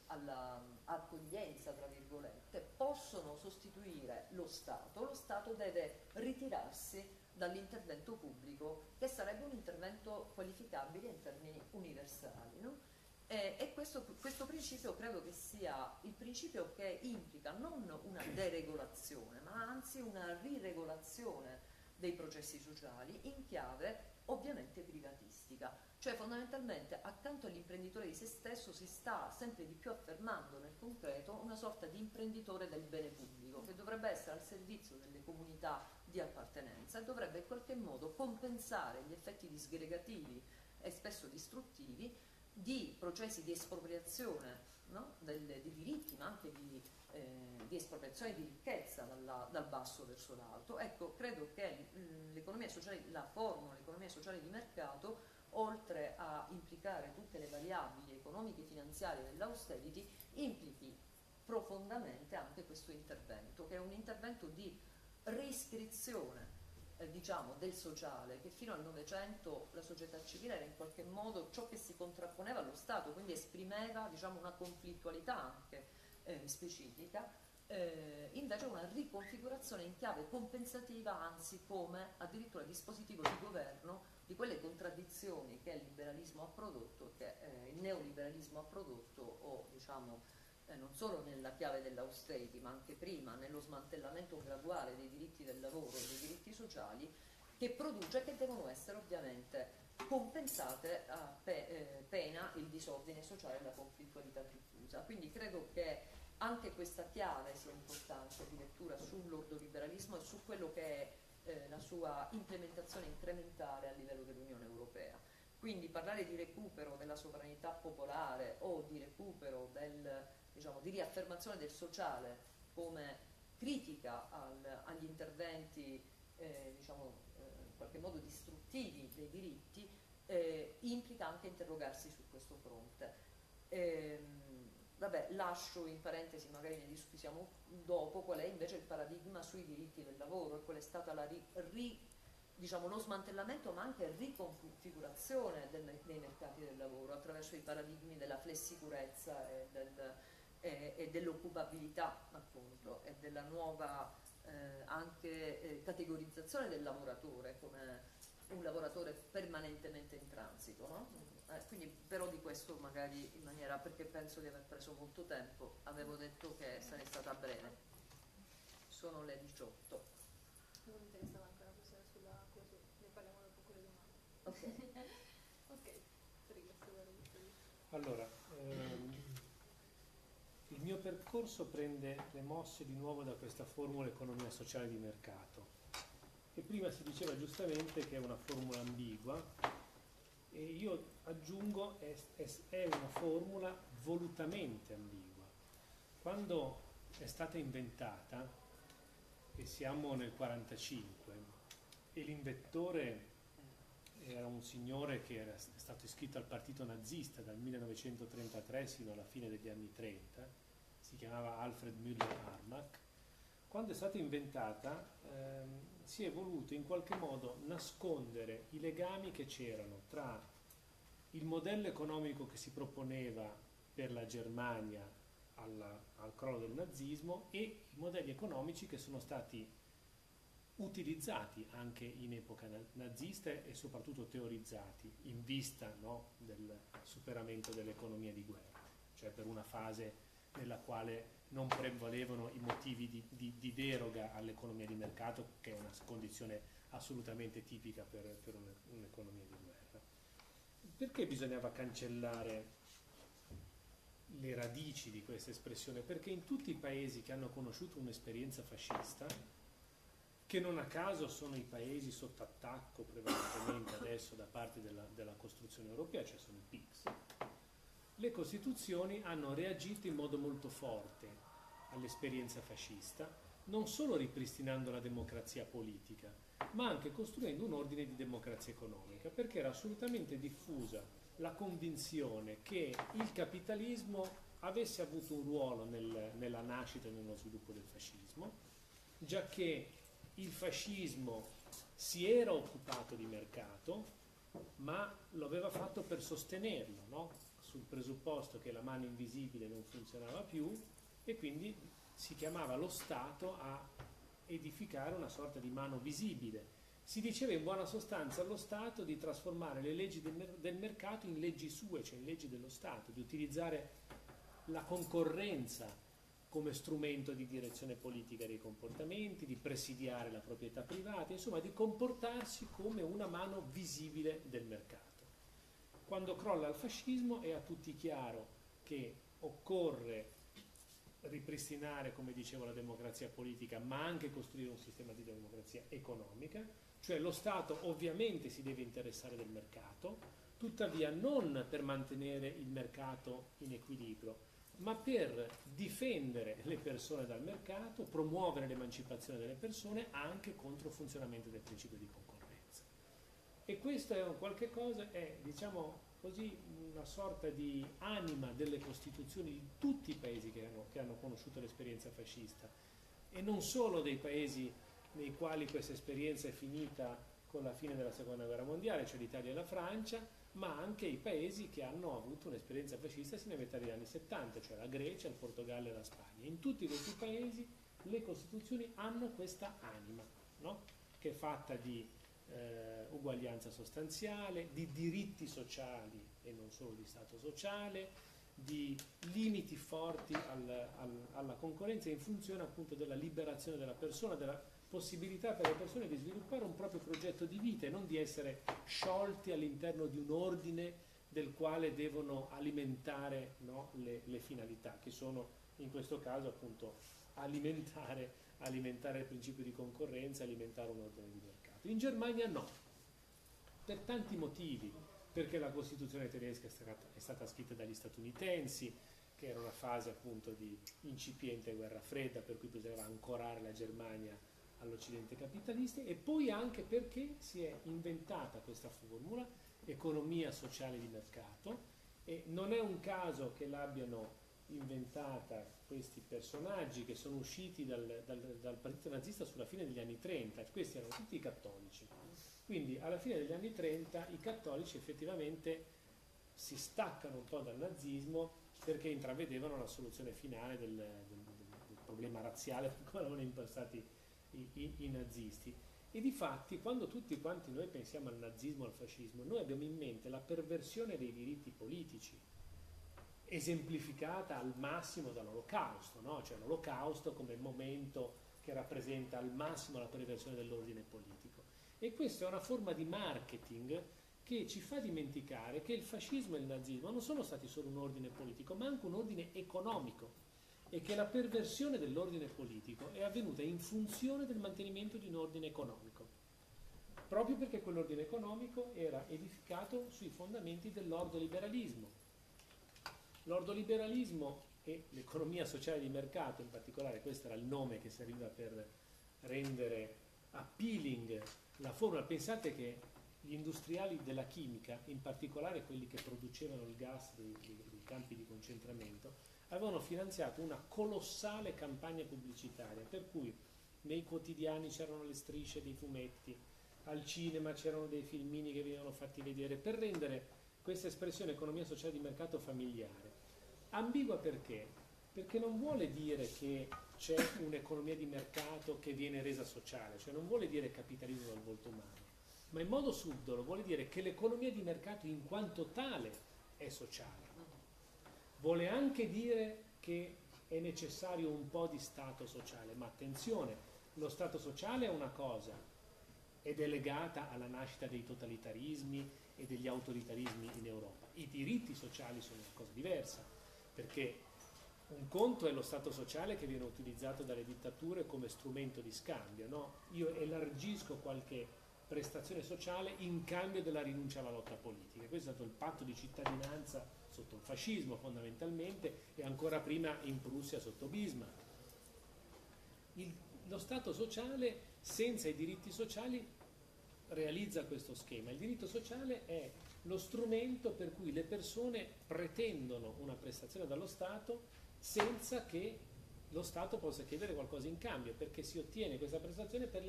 all'accoglienza, tra virgolette, possono sostituire lo Stato deve ritirarsi dall'intervento pubblico, che sarebbe un intervento qualificabile in termini universali, no? E questo principio credo che sia il principio che implica non una deregolazione, ma anzi una riregolazione dei processi sociali in chiave ovviamente privatistica. Cioè fondamentalmente accanto all'imprenditore di se stesso si sta sempre di più affermando nel concreto una sorta di imprenditore del bene pubblico che dovrebbe essere al servizio delle comunità di appartenenza e dovrebbe in qualche modo compensare gli effetti disgregativi e spesso distruttivi di processi di espropriazione, no? Di diritti, ma anche di espropriazione di ricchezza dal basso verso l'alto. Ecco, credo che l'economia sociale, la formula l'economia sociale di mercato, oltre a implicare tutte le variabili economiche e finanziarie dell'austerity, implichi profondamente anche questo intervento, che è un intervento di riscrizione diciamo, del sociale, che fino al Novecento la società civile era in qualche modo ciò che si contrapponeva allo Stato, quindi esprimeva diciamo, una conflittualità anche specifica, invece una riconfigurazione in chiave compensativa, anzi come addirittura dispositivo di governo di quelle contraddizioni che il liberalismo ha prodotto, che il neoliberalismo ha prodotto, o diciamo non solo nella chiave dell'austerity ma anche prima nello smantellamento graduale dei diritti del lavoro e dei diritti sociali, che produce, che devono essere ovviamente compensate a pena il disordine sociale e la conflittualità diffusa. Quindi credo che anche questa chiave sia importante di lettura sull'ordoliberalismo e su quello che è la sua implementazione incrementale a livello dell'Unione Europea. Quindi parlare di recupero della sovranità popolare o di recupero diciamo, di riaffermazione del sociale come critica agli interventi diciamo, in qualche modo distruttivi dei diritti implica anche interrogarsi su questo fronte. Vabbè, lascio in parentesi, magari ne discutiamo dopo, qual è invece il paradigma sui diritti del lavoro e qual è stata diciamo, lo smantellamento ma anche riconfigurazione dei mercati del lavoro attraverso i paradigmi della flessicurezza e dell'occupabilità appunto e della nuova anche categorizzazione del lavoratore come un lavoratore permanentemente in transito, no? Quindi però di questo magari in maniera, perché penso di aver preso molto tempo, avevo detto che sarei stata breve. Sono le 18. Non mi interessava anche una questione sulla cosa, ne parliamo dopo con le domande. Ok. Ok, prego, se vuoi dire. Allora, il mio percorso prende le mosse di nuovo da questa formula economia sociale di mercato, che prima si diceva giustamente che è una formula ambigua, e io aggiungo è una formula volutamente ambigua. Quando è stata inventata, e siamo nel 45, e l'inventore era un signore che era stato iscritto al partito nazista dal 1933 sino alla fine degli anni 30, si chiamava Alfred Müller-Armack. Quando è stata inventata si è voluto in qualche modo nascondere i legami che c'erano tra il modello economico che si proponeva per la Germania al crollo del nazismo e i modelli economici che sono stati utilizzati anche in epoca nazista e soprattutto teorizzati in vista, no, del superamento dell'economia di guerra, cioè per una fase nella quale non prevalevano i motivi di deroga all'economia di mercato, che è una condizione assolutamente tipica per un'economia di guerra. Perché bisognava cancellare le radici di questa espressione? Perché in tutti i paesi che hanno conosciuto un'esperienza fascista, che non a caso sono i paesi sotto attacco prevalentemente adesso da parte della costruzione europea, cioè sono i PIGS, le Costituzioni hanno reagito in modo molto forte all'esperienza fascista, non solo ripristinando la democrazia politica, ma anche costruendo un ordine di democrazia economica, perché era assolutamente diffusa la convinzione che il capitalismo avesse avuto un ruolo nella nascita e nello sviluppo del fascismo, giacché il fascismo si era occupato di mercato, ma lo aveva fatto per sostenerlo, no? Sul presupposto che la mano invisibile non funzionava più, e quindi si chiamava lo Stato a edificare una sorta di mano visibile. Si diceva in buona sostanza allo Stato di trasformare le leggi del mercato in leggi sue, cioè in leggi dello Stato, di utilizzare la concorrenza come strumento di direzione politica dei comportamenti, di presidiare la proprietà privata, insomma di comportarsi come una mano visibile del mercato. Quando crolla il fascismo è a tutti chiaro che occorre ripristinare, come dicevo, la democrazia politica, ma anche costruire un sistema di democrazia economica, cioè lo Stato ovviamente si deve interessare del mercato, tuttavia non per mantenere il mercato in equilibrio, ma per difendere le persone dal mercato, promuovere l'emancipazione delle persone anche contro il funzionamento del principio di concorrenza. E questo è qualche cosa, è diciamo così una sorta di anima delle costituzioni di tutti i paesi che hanno conosciuto l'esperienza fascista, e non solo dei paesi nei quali questa esperienza è finita con la fine della seconda guerra mondiale, cioè l'Italia e la Francia, ma anche i paesi che hanno avuto un'esperienza fascista sino ai metà degli anni 70, cioè la Grecia, il Portogallo e la Spagna. In tutti questi paesi le Costituzioni hanno questa anima, no? Che è fatta di uguaglianza sostanziale, di diritti sociali e non solo di Stato sociale, di limiti forti alla concorrenza in funzione appunto della liberazione della persona, della possibilità per le persone di sviluppare un proprio progetto di vita e non di essere sciolti all'interno di un ordine del quale devono alimentare, no, le finalità, che sono in questo caso appunto alimentare il principio di concorrenza, alimentare un ordine di mercato. In Germania no, per tanti motivi, perché la Costituzione tedesca è stata scritta dagli statunitensi, che era una fase appunto di incipiente guerra fredda, per cui bisognava ancorare la Germania all'Occidente capitalista, e poi anche perché si è inventata questa formula, economia sociale di mercato, e non è un caso che l'abbiano inventata questi personaggi che sono usciti dal partito nazista sulla fine degli anni 30, questi erano tutti cattolici. Quindi alla fine degli anni 30 i cattolici effettivamente si staccano un po' dal nazismo perché intravedevano la soluzione finale del problema razziale per come erano impostati i nazisti, E difatti, quando tutti quanti noi pensiamo al nazismo, al fascismo, noi abbiamo in mente la perversione dei diritti politici, esemplificata al massimo dall'Olocausto, no? Cioè l'Olocausto come momento che rappresenta al massimo la perversione dell'ordine politico. E questa è una forma di marketing che ci fa dimenticare che il fascismo e il nazismo non sono stati solo un ordine politico, ma anche un ordine economico, e che la perversione dell'ordine politico è avvenuta in funzione del mantenimento di un ordine economico, proprio perché quell'ordine economico era edificato sui fondamenti dell'ordoliberalismo. L'ordoliberalismo e l'economia sociale di mercato, in particolare questo era il nome che serviva per rendere appealing la formula. Pensate che gli industriali della chimica, in particolare quelli che producevano il gas dei campi di concentramento, avevano finanziato una colossale campagna pubblicitaria, per cui nei quotidiani c'erano le strisce dei fumetti, al cinema c'erano dei filmini che venivano fatti vedere, per rendere questa espressione economia sociale di mercato familiare. Ambigua perché? Perché non vuole dire che c'è un'economia di mercato che viene resa sociale, cioè non vuole dire capitalismo dal volto umano, ma in modo subdolo vuole dire che l'economia di mercato in quanto tale è sociale. Vuole anche dire che è necessario un po' di stato sociale, ma attenzione, lo stato sociale è una cosa ed è legata alla nascita dei totalitarismi e degli autoritarismi in Europa. I diritti sociali sono una cosa diversa, perché un conto è lo stato sociale che viene utilizzato dalle dittature come strumento di scambio, no? Io elargisco qualche prestazione sociale in cambio della rinuncia alla lotta politica. Questo è stato il patto di cittadinanza sotto il fascismo fondamentalmente, e ancora prima in Prussia sotto Bismarck. Lo Stato sociale senza i diritti sociali realizza questo schema. Il diritto sociale è lo strumento per cui le persone pretendono una prestazione dallo Stato senza che lo Stato possa chiedere qualcosa in cambio, perché si ottiene questa prestazione per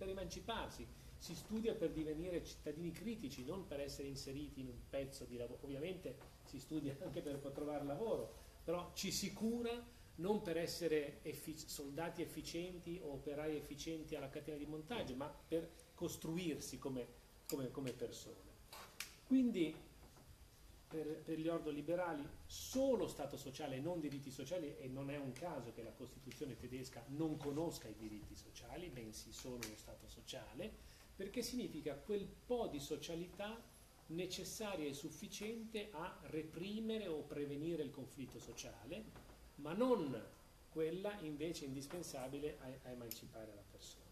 emanciparsi, si studia per divenire cittadini critici, non per essere inseriti in un pezzo di lavoro. Ovviamente si studia anche per trovare lavoro, però ci si cura non per essere soldati efficienti o operai efficienti alla catena di montaggio, ma per costruirsi come persone. Quindi per gli ordoliberali solo Stato sociale e non diritti sociali, e non è un caso che la Costituzione tedesca non conosca i diritti sociali, bensì solo lo Stato sociale, perché significa quel po' di socialità necessaria e sufficiente a reprimere o prevenire il conflitto sociale, ma non quella invece indispensabile a emancipare la persona.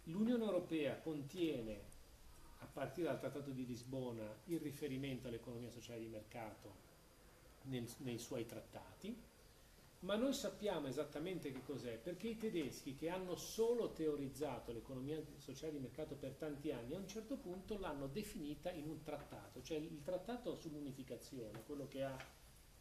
L'Unione Europea contiene, a partire dal Trattato di Lisbona, il riferimento all'economia sociale di mercato nei suoi trattati, ma noi sappiamo esattamente che cos'è, perché i tedeschi, che hanno solo teorizzato l'economia sociale di mercato per tanti anni, a un certo punto l'hanno definita in un trattato, cioè il trattato sull'unificazione, quello che ha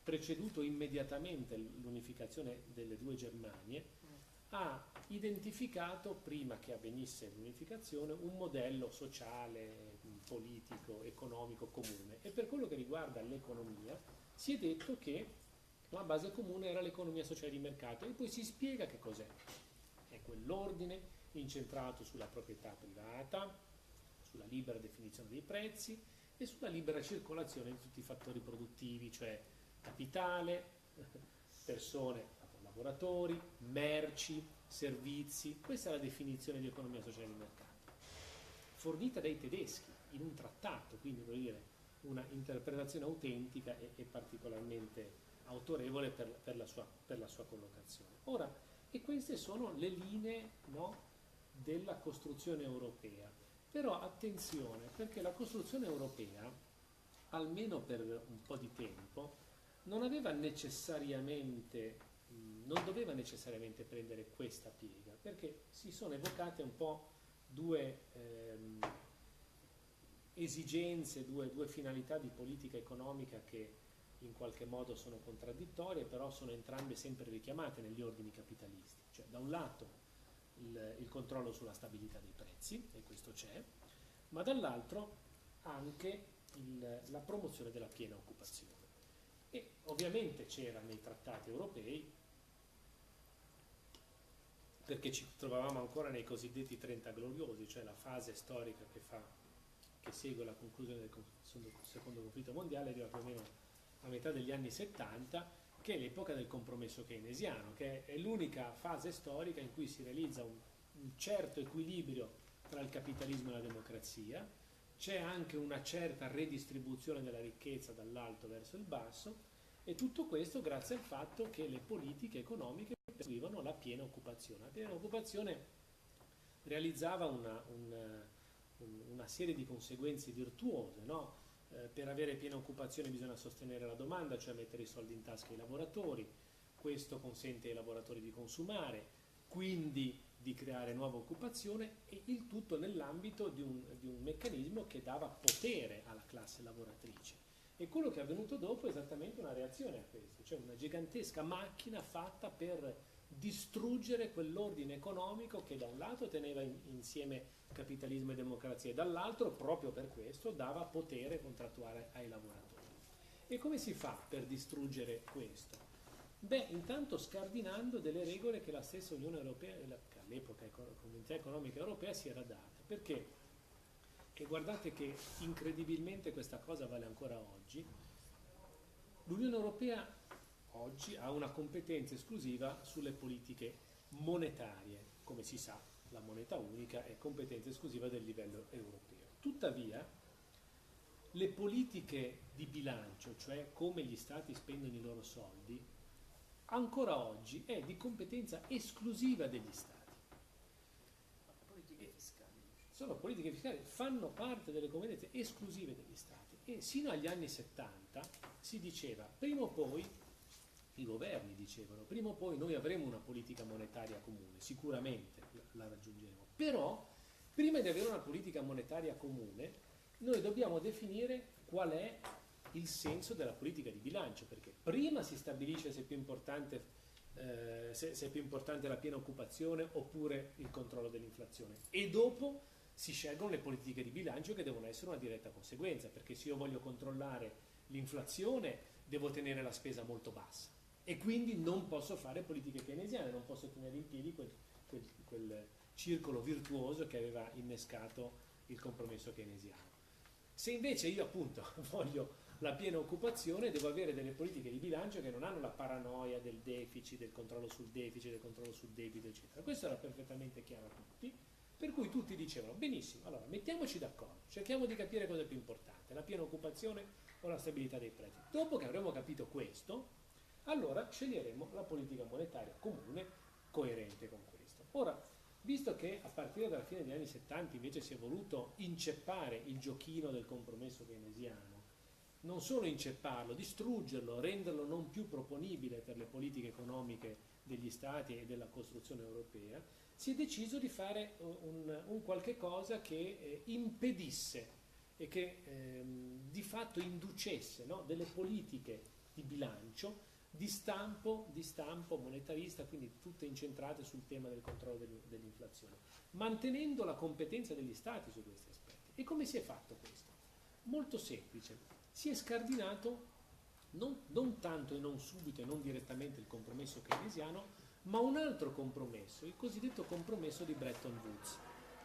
preceduto immediatamente l'unificazione delle due Germanie, ha identificato, prima che avvenisse l'unificazione, un modello sociale, politico, economico comune, e per quello che riguarda l'economia si è detto che la base comune era l'economia sociale di mercato, e poi si spiega che cos'è. È quell'ordine incentrato sulla proprietà privata, sulla libera definizione dei prezzi e sulla libera circolazione di tutti i fattori produttivi, cioè capitale, persone, lavoratori, merci, servizi. Questa è la definizione di economia sociale di mercato, fornita dai tedeschi in un trattato, quindi voglio dire una interpretazione autentica e particolarmente autorevole per la sua collocazione. Ora, e queste sono le linee, no, della costruzione europea. Però attenzione, perché la costruzione europea, almeno per un po' di tempo, non doveva necessariamente prendere questa piega, perché si sono evocate un po' due esigenze, due finalità di politica economica che in qualche modo sono contraddittorie, però sono entrambe sempre richiamate negli ordini capitalisti. Cioè, da un lato il controllo sulla stabilità dei prezzi, e questo c'è, ma dall'altro anche la promozione della piena occupazione. E ovviamente c'era nei trattati europei perché ci trovavamo ancora nei cosiddetti 30 gloriosi, cioè la fase storica che segue la conclusione del secondo conflitto mondiale, arriva più o meno a metà degli anni 70, che è l'epoca del compromesso keynesiano, che è l'unica fase storica in cui si realizza un certo equilibrio tra il capitalismo e la democrazia, c'è anche una certa redistribuzione della ricchezza dall'alto verso il basso, e tutto questo grazie al fatto che le politiche economiche perseguivano la piena occupazione. La piena occupazione realizzava una serie di conseguenze virtuose, no? Per avere piena occupazione bisogna sostenere la domanda, cioè mettere i soldi in tasca ai lavoratori, questo consente ai lavoratori di consumare, quindi di creare nuova occupazione, e il tutto nell'ambito di un meccanismo che dava potere alla classe lavoratrice. E quello che è avvenuto dopo è esattamente una reazione a questo, cioè una gigantesca macchina fatta per distruggere quell'ordine economico che da un lato teneva insieme capitalismo e democrazia e dall'altro, proprio per questo, dava potere contrattuale ai lavoratori. E come si fa per distruggere questo? Beh, intanto scardinando delle regole che la stessa Unione Europea, all'epoca Comunità Economica Europea, si era data. Perché? E guardate che incredibilmente questa cosa vale ancora oggi. L'Unione Europea oggi ha una competenza esclusiva sulle politiche monetarie. Come si sa, la moneta unica è competenza esclusiva del livello europeo. Tuttavia, le politiche di bilancio, cioè come gli stati spendono i loro soldi, ancora oggi è di competenza esclusiva degli stati. Politiche fiscali. Sono politiche fiscali, fanno parte delle competenze esclusive degli stati, e sino agli anni 70 si diceva, prima o poi, i governi dicevano, prima o poi noi avremo una politica monetaria comune, sicuramente la raggiungeremo, però prima di avere una politica monetaria comune noi dobbiamo definire qual è il senso della politica di bilancio, perché prima si stabilisce se è più importante, se è più importante la piena occupazione oppure il controllo dell'inflazione, e dopo si scelgono le politiche di bilancio che devono essere una diretta conseguenza, perché se io voglio controllare l'inflazione devo tenere la spesa molto bassa e quindi non posso fare politiche keynesiane, non posso tenere in piedi quel circolo virtuoso che aveva innescato il compromesso keynesiano. Se invece io appunto voglio la piena occupazione, devo avere delle politiche di bilancio che non hanno la paranoia del deficit, del controllo sul debito, eccetera. Questo era perfettamente chiaro a tutti, per cui tutti dicevano, benissimo, allora mettiamoci d'accordo, cerchiamo di capire cosa è più importante, la piena occupazione o la stabilità dei prezzi. Dopo che avremo capito questo, allora sceglieremo la politica monetaria comune coerente con questo. Ora, visto che a partire dalla fine degli anni 70 invece si è voluto inceppare il giochino del compromesso keynesiano, non solo incepparlo, distruggerlo, renderlo non più proponibile per le politiche economiche degli Stati e della costruzione europea, si è deciso di fare un qualche cosa che impedisse e che di fatto inducesse, no, delle politiche di bilancio di stampo monetarista, quindi tutte incentrate sul tema del controllo dell'inflazione, mantenendo la competenza degli Stati su questi aspetti. E come si è fatto questo? Molto semplice, si è scardinato non tanto e non subito e non direttamente il compromesso keynesiano, ma un altro compromesso, il cosiddetto compromesso di Bretton Woods.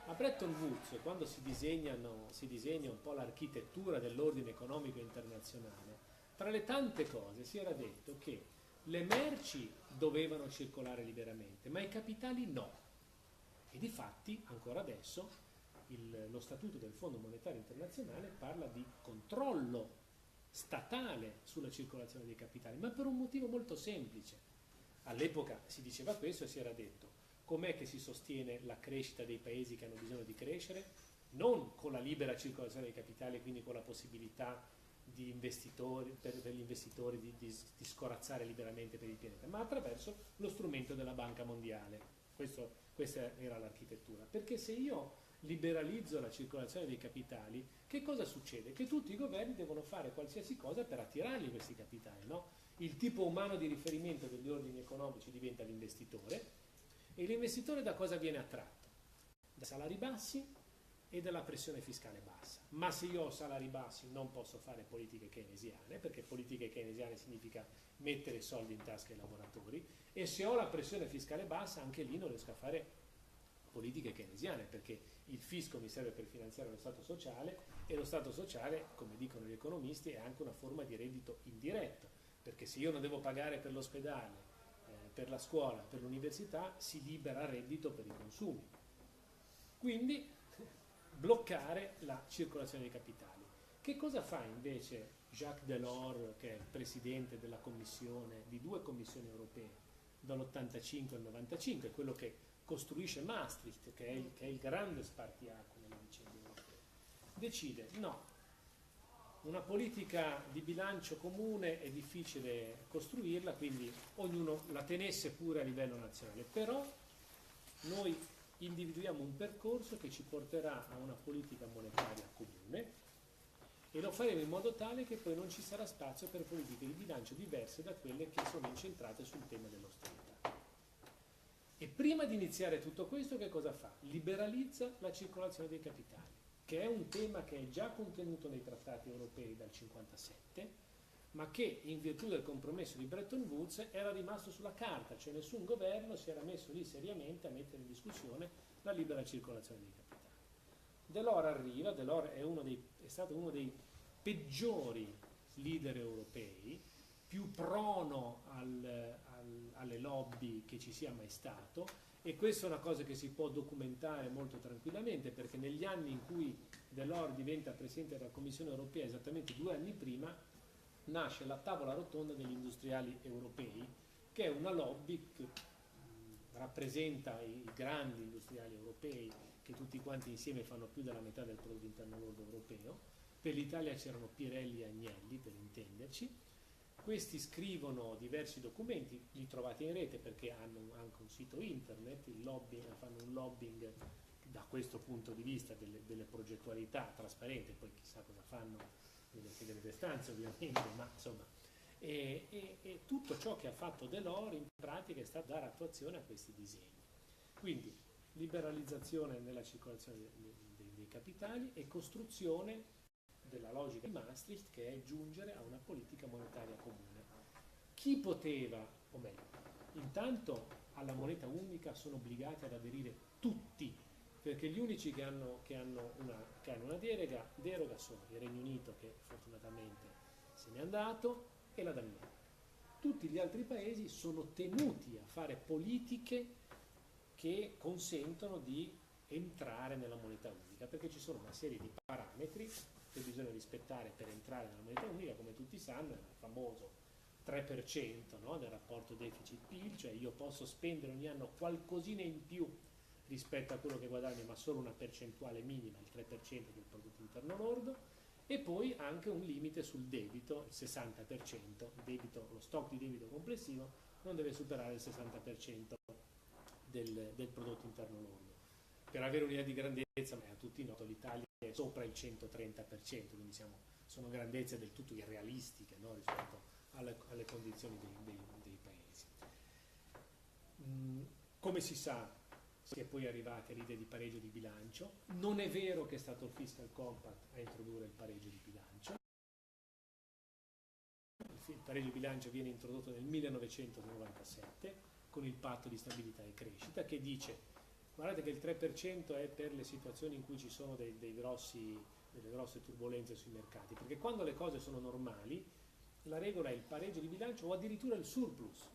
A Bretton Woods, quando si disegna un po' l'architettura dell'ordine economico internazionale, tra le tante cose si era detto che le merci dovevano circolare liberamente, ma i capitali no. E difatti, ancora adesso, lo statuto del Fondo Monetario Internazionale parla di controllo statale sulla circolazione dei capitali, ma per un motivo molto semplice. All'epoca si diceva questo e si era detto: com'è che si sostiene la crescita dei paesi che hanno bisogno di crescere? Non con la libera circolazione dei capitali, quindi con la possibilità di investitori, per gli investitori di scorazzare liberamente per il pianeta, ma attraverso lo strumento della Banca Mondiale. Questa era l'architettura. Perché se io liberalizzo la circolazione dei capitali, che cosa succede? Che tutti i governi devono fare qualsiasi cosa per attirarli questi capitali, no? Il tipo umano di riferimento degli ordini economici diventa l'investitore, e l'investitore da cosa viene attratto? Da salari bassi e della pressione fiscale bassa. Ma se io ho salari bassi non posso fare politiche keynesiane, perché politiche keynesiane significa mettere soldi in tasca ai lavoratori, e se ho la pressione fiscale bassa anche lì non riesco a fare politiche keynesiane, perché il fisco mi serve per finanziare lo Stato sociale, e lo Stato sociale, come dicono gli economisti, è anche una forma di reddito indiretto, perché se io non devo pagare per l'ospedale, per la scuola, per l'università, si libera reddito per i consumi. Quindi bloccare la circolazione dei capitali. Che cosa fa invece Jacques Delors, che è il presidente della commissione, di 2 commissioni europee, dall'85 al 95, quello che costruisce Maastricht, che è il grande spartiacque nella vicenda europea? Decide, no, una politica di bilancio comune è difficile costruirla, quindi ognuno la tenesse pure a livello nazionale, però noi individuiamo un percorso che ci porterà a una politica monetaria comune e lo faremo in modo tale che poi non ci sarà spazio per politiche di bilancio diverse da quelle che sono incentrate sul tema dell'austerità. E prima di iniziare tutto questo che cosa fa? Liberalizza la circolazione dei capitali, che è un tema che è già contenuto nei trattati europei dal 1957, ma che in virtù del compromesso di Bretton Woods era rimasto sulla carta, cioè nessun governo si era messo lì seriamente a mettere in discussione la libera circolazione dei capitali. Delors arriva, Delors è stato uno dei peggiori leader europei, più prono alle lobby che ci sia mai stato, e questa è una cosa che si può documentare molto tranquillamente, perché negli anni in cui Delors diventa Presidente della Commissione europea, esattamente 2 anni prima, nasce la tavola rotonda degli industriali europei, che è una lobby che rappresenta i grandi industriali europei, che tutti quanti insieme fanno più della metà del prodotto interno lordo europeo. Per l'Italia c'erano Pirelli e Agnelli, per intenderci. Questi scrivono diversi documenti, li trovate in rete perché hanno anche un sito internet, fanno un lobbying da questo punto di vista delle progettualità trasparenti, poi chissà cosa fanno nelle segrete stanze ovviamente, ma insomma, e tutto ciò che ha fatto Delors in pratica è stato dare attuazione a questi disegni. Quindi liberalizzazione nella circolazione dei capitali e costruzione della logica di Maastricht, che è giungere a una politica monetaria comune. Chi poteva, o meglio, intanto alla moneta unica sono obbligati ad aderire tutti, perché gli unici che hanno una deroga sono il Regno Unito, che fortunatamente se n'è andato, e la Danimarca. Tutti gli altri paesi sono tenuti a fare politiche che consentono di entrare nella moneta unica, perché ci sono una serie di parametri che bisogna rispettare per entrare nella moneta unica, come tutti sanno, è il famoso 3%, no, del rapporto deficit-PIL, cioè io posso spendere ogni anno qualcosina in più rispetto a quello che guadagno, ma solo una percentuale minima, il 3% del prodotto interno lordo, e poi anche un limite sul debito, il 60%, lo stock di debito complessivo non deve superare il 60% del prodotto interno lordo. Per avere un'idea di grandezza, ma è a tutti noto, l'Italia è sopra il 130%, quindi sono grandezze del tutto irrealistiche, no, rispetto alle condizioni dei paesi. Come si sa, si è poi arrivati all'idea di pareggio di bilancio. Non è vero che è stato il Fiscal Compact a introdurre il pareggio di bilancio. Il pareggio di bilancio viene introdotto nel 1997 con il patto di stabilità e crescita, che dice: guardate che il 3% è per le situazioni in cui ci sono delle grosse turbulenze sui mercati, perché quando le cose sono normali la regola è il pareggio di bilancio o addirittura il surplus,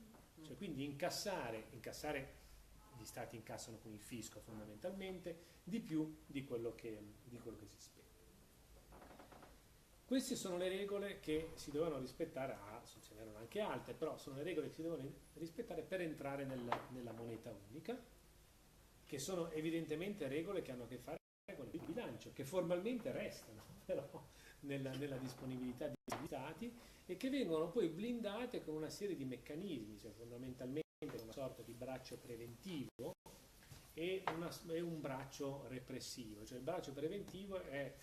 cioè quindi incassare, gli stati incassano con il fisco fondamentalmente, di più di quello che si spende. Queste sono le regole che si dovevano rispettare, ce n'erano anche altre, però sono le regole che si dovevano rispettare per entrare nella moneta unica, che sono evidentemente regole che hanno a che fare con il bilancio, che formalmente restano però nella disponibilità degli stati, e che vengono poi blindate con una serie di meccanismi, cioè fondamentalmente una sorta di braccio preventivo e un braccio repressivo. Cioè il braccio preventivo è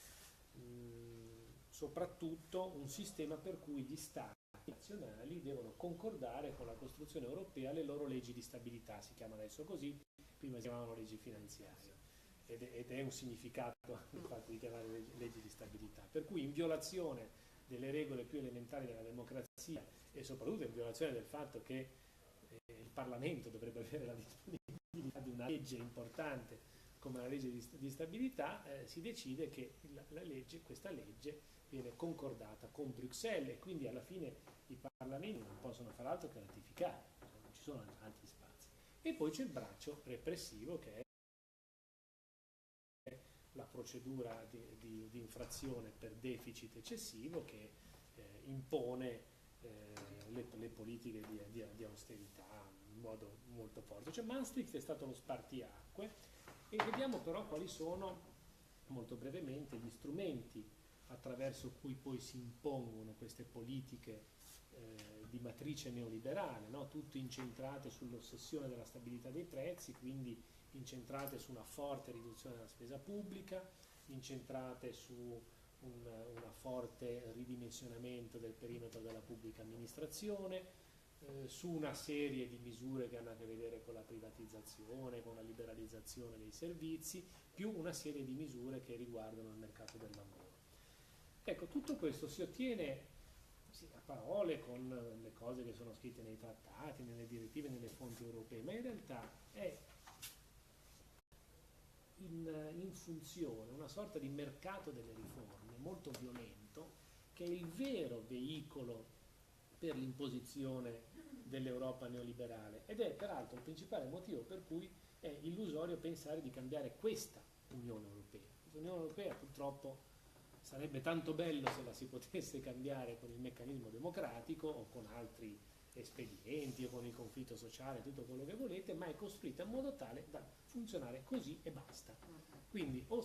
soprattutto un sistema per cui gli stati nazionali devono concordare con la costruzione europea le loro leggi di stabilità, si chiama adesso così, prima si chiamavano leggi finanziarie. ed è un significato il fatto di chiamare leggi di stabilità. Per cui in violazione delle regole più elementari della democrazia e soprattutto in violazione del fatto che il Parlamento dovrebbe avere la disponibilità di una legge importante come la legge di stabilità, si decide che questa legge viene concordata con Bruxelles e quindi alla fine i Parlamenti non possono fare altro che ratificare, non ci sono altri spazi. E poi c'è il braccio repressivo che è la procedura di infrazione per deficit eccessivo che impone le politiche di austerità in modo molto forte. Cioè Maastricht è stato lo spartiacque e vediamo però quali sono, molto brevemente, gli strumenti attraverso cui poi si impongono queste politiche di matrice neoliberale, no? Tutte incentrate sull'ossessione della stabilità dei prezzi, quindi incentrate su una forte riduzione della spesa pubblica, incentrate su un forte ridimensionamento del perimetro della pubblica amministrazione, su una serie di misure che hanno a che vedere con la privatizzazione, con la liberalizzazione dei servizi, più una serie di misure che riguardano il mercato del lavoro. Ecco, tutto questo si ottiene sì, a parole con le cose che sono scritte nei trattati, nelle direttive, nelle fonti europee, ma in realtà è in funzione una sorta di mercato delle riforme molto violento che è il vero veicolo per l'imposizione dell'Europa neoliberale ed è peraltro il principale motivo per cui è illusorio pensare di cambiare questa Unione Europea. L'Unione Europea purtroppo sarebbe tanto bello se la si potesse cambiare con il meccanismo democratico o con altri espedienti o con il conflitto sociale, tutto quello che volete, ma è costruita in modo tale da funzionare così e basta. Quindi o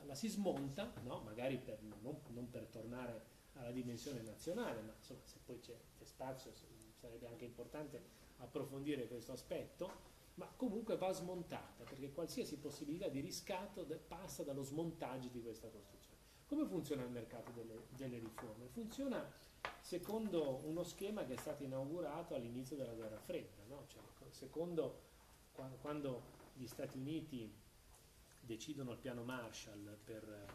la si smonta, no? Magari non per tornare alla dimensione nazionale, ma insomma se poi c'è spazio sarebbe anche importante approfondire questo aspetto, ma comunque va smontata perché qualsiasi possibilità di riscatto passa dallo smontaggio di questa costruzione. Come funziona il mercato delle riforme? Funziona secondo uno schema che è stato inaugurato all'inizio della guerra fredda, no? Cioè, secondo quando gli Stati Uniti decidono il piano Marshall per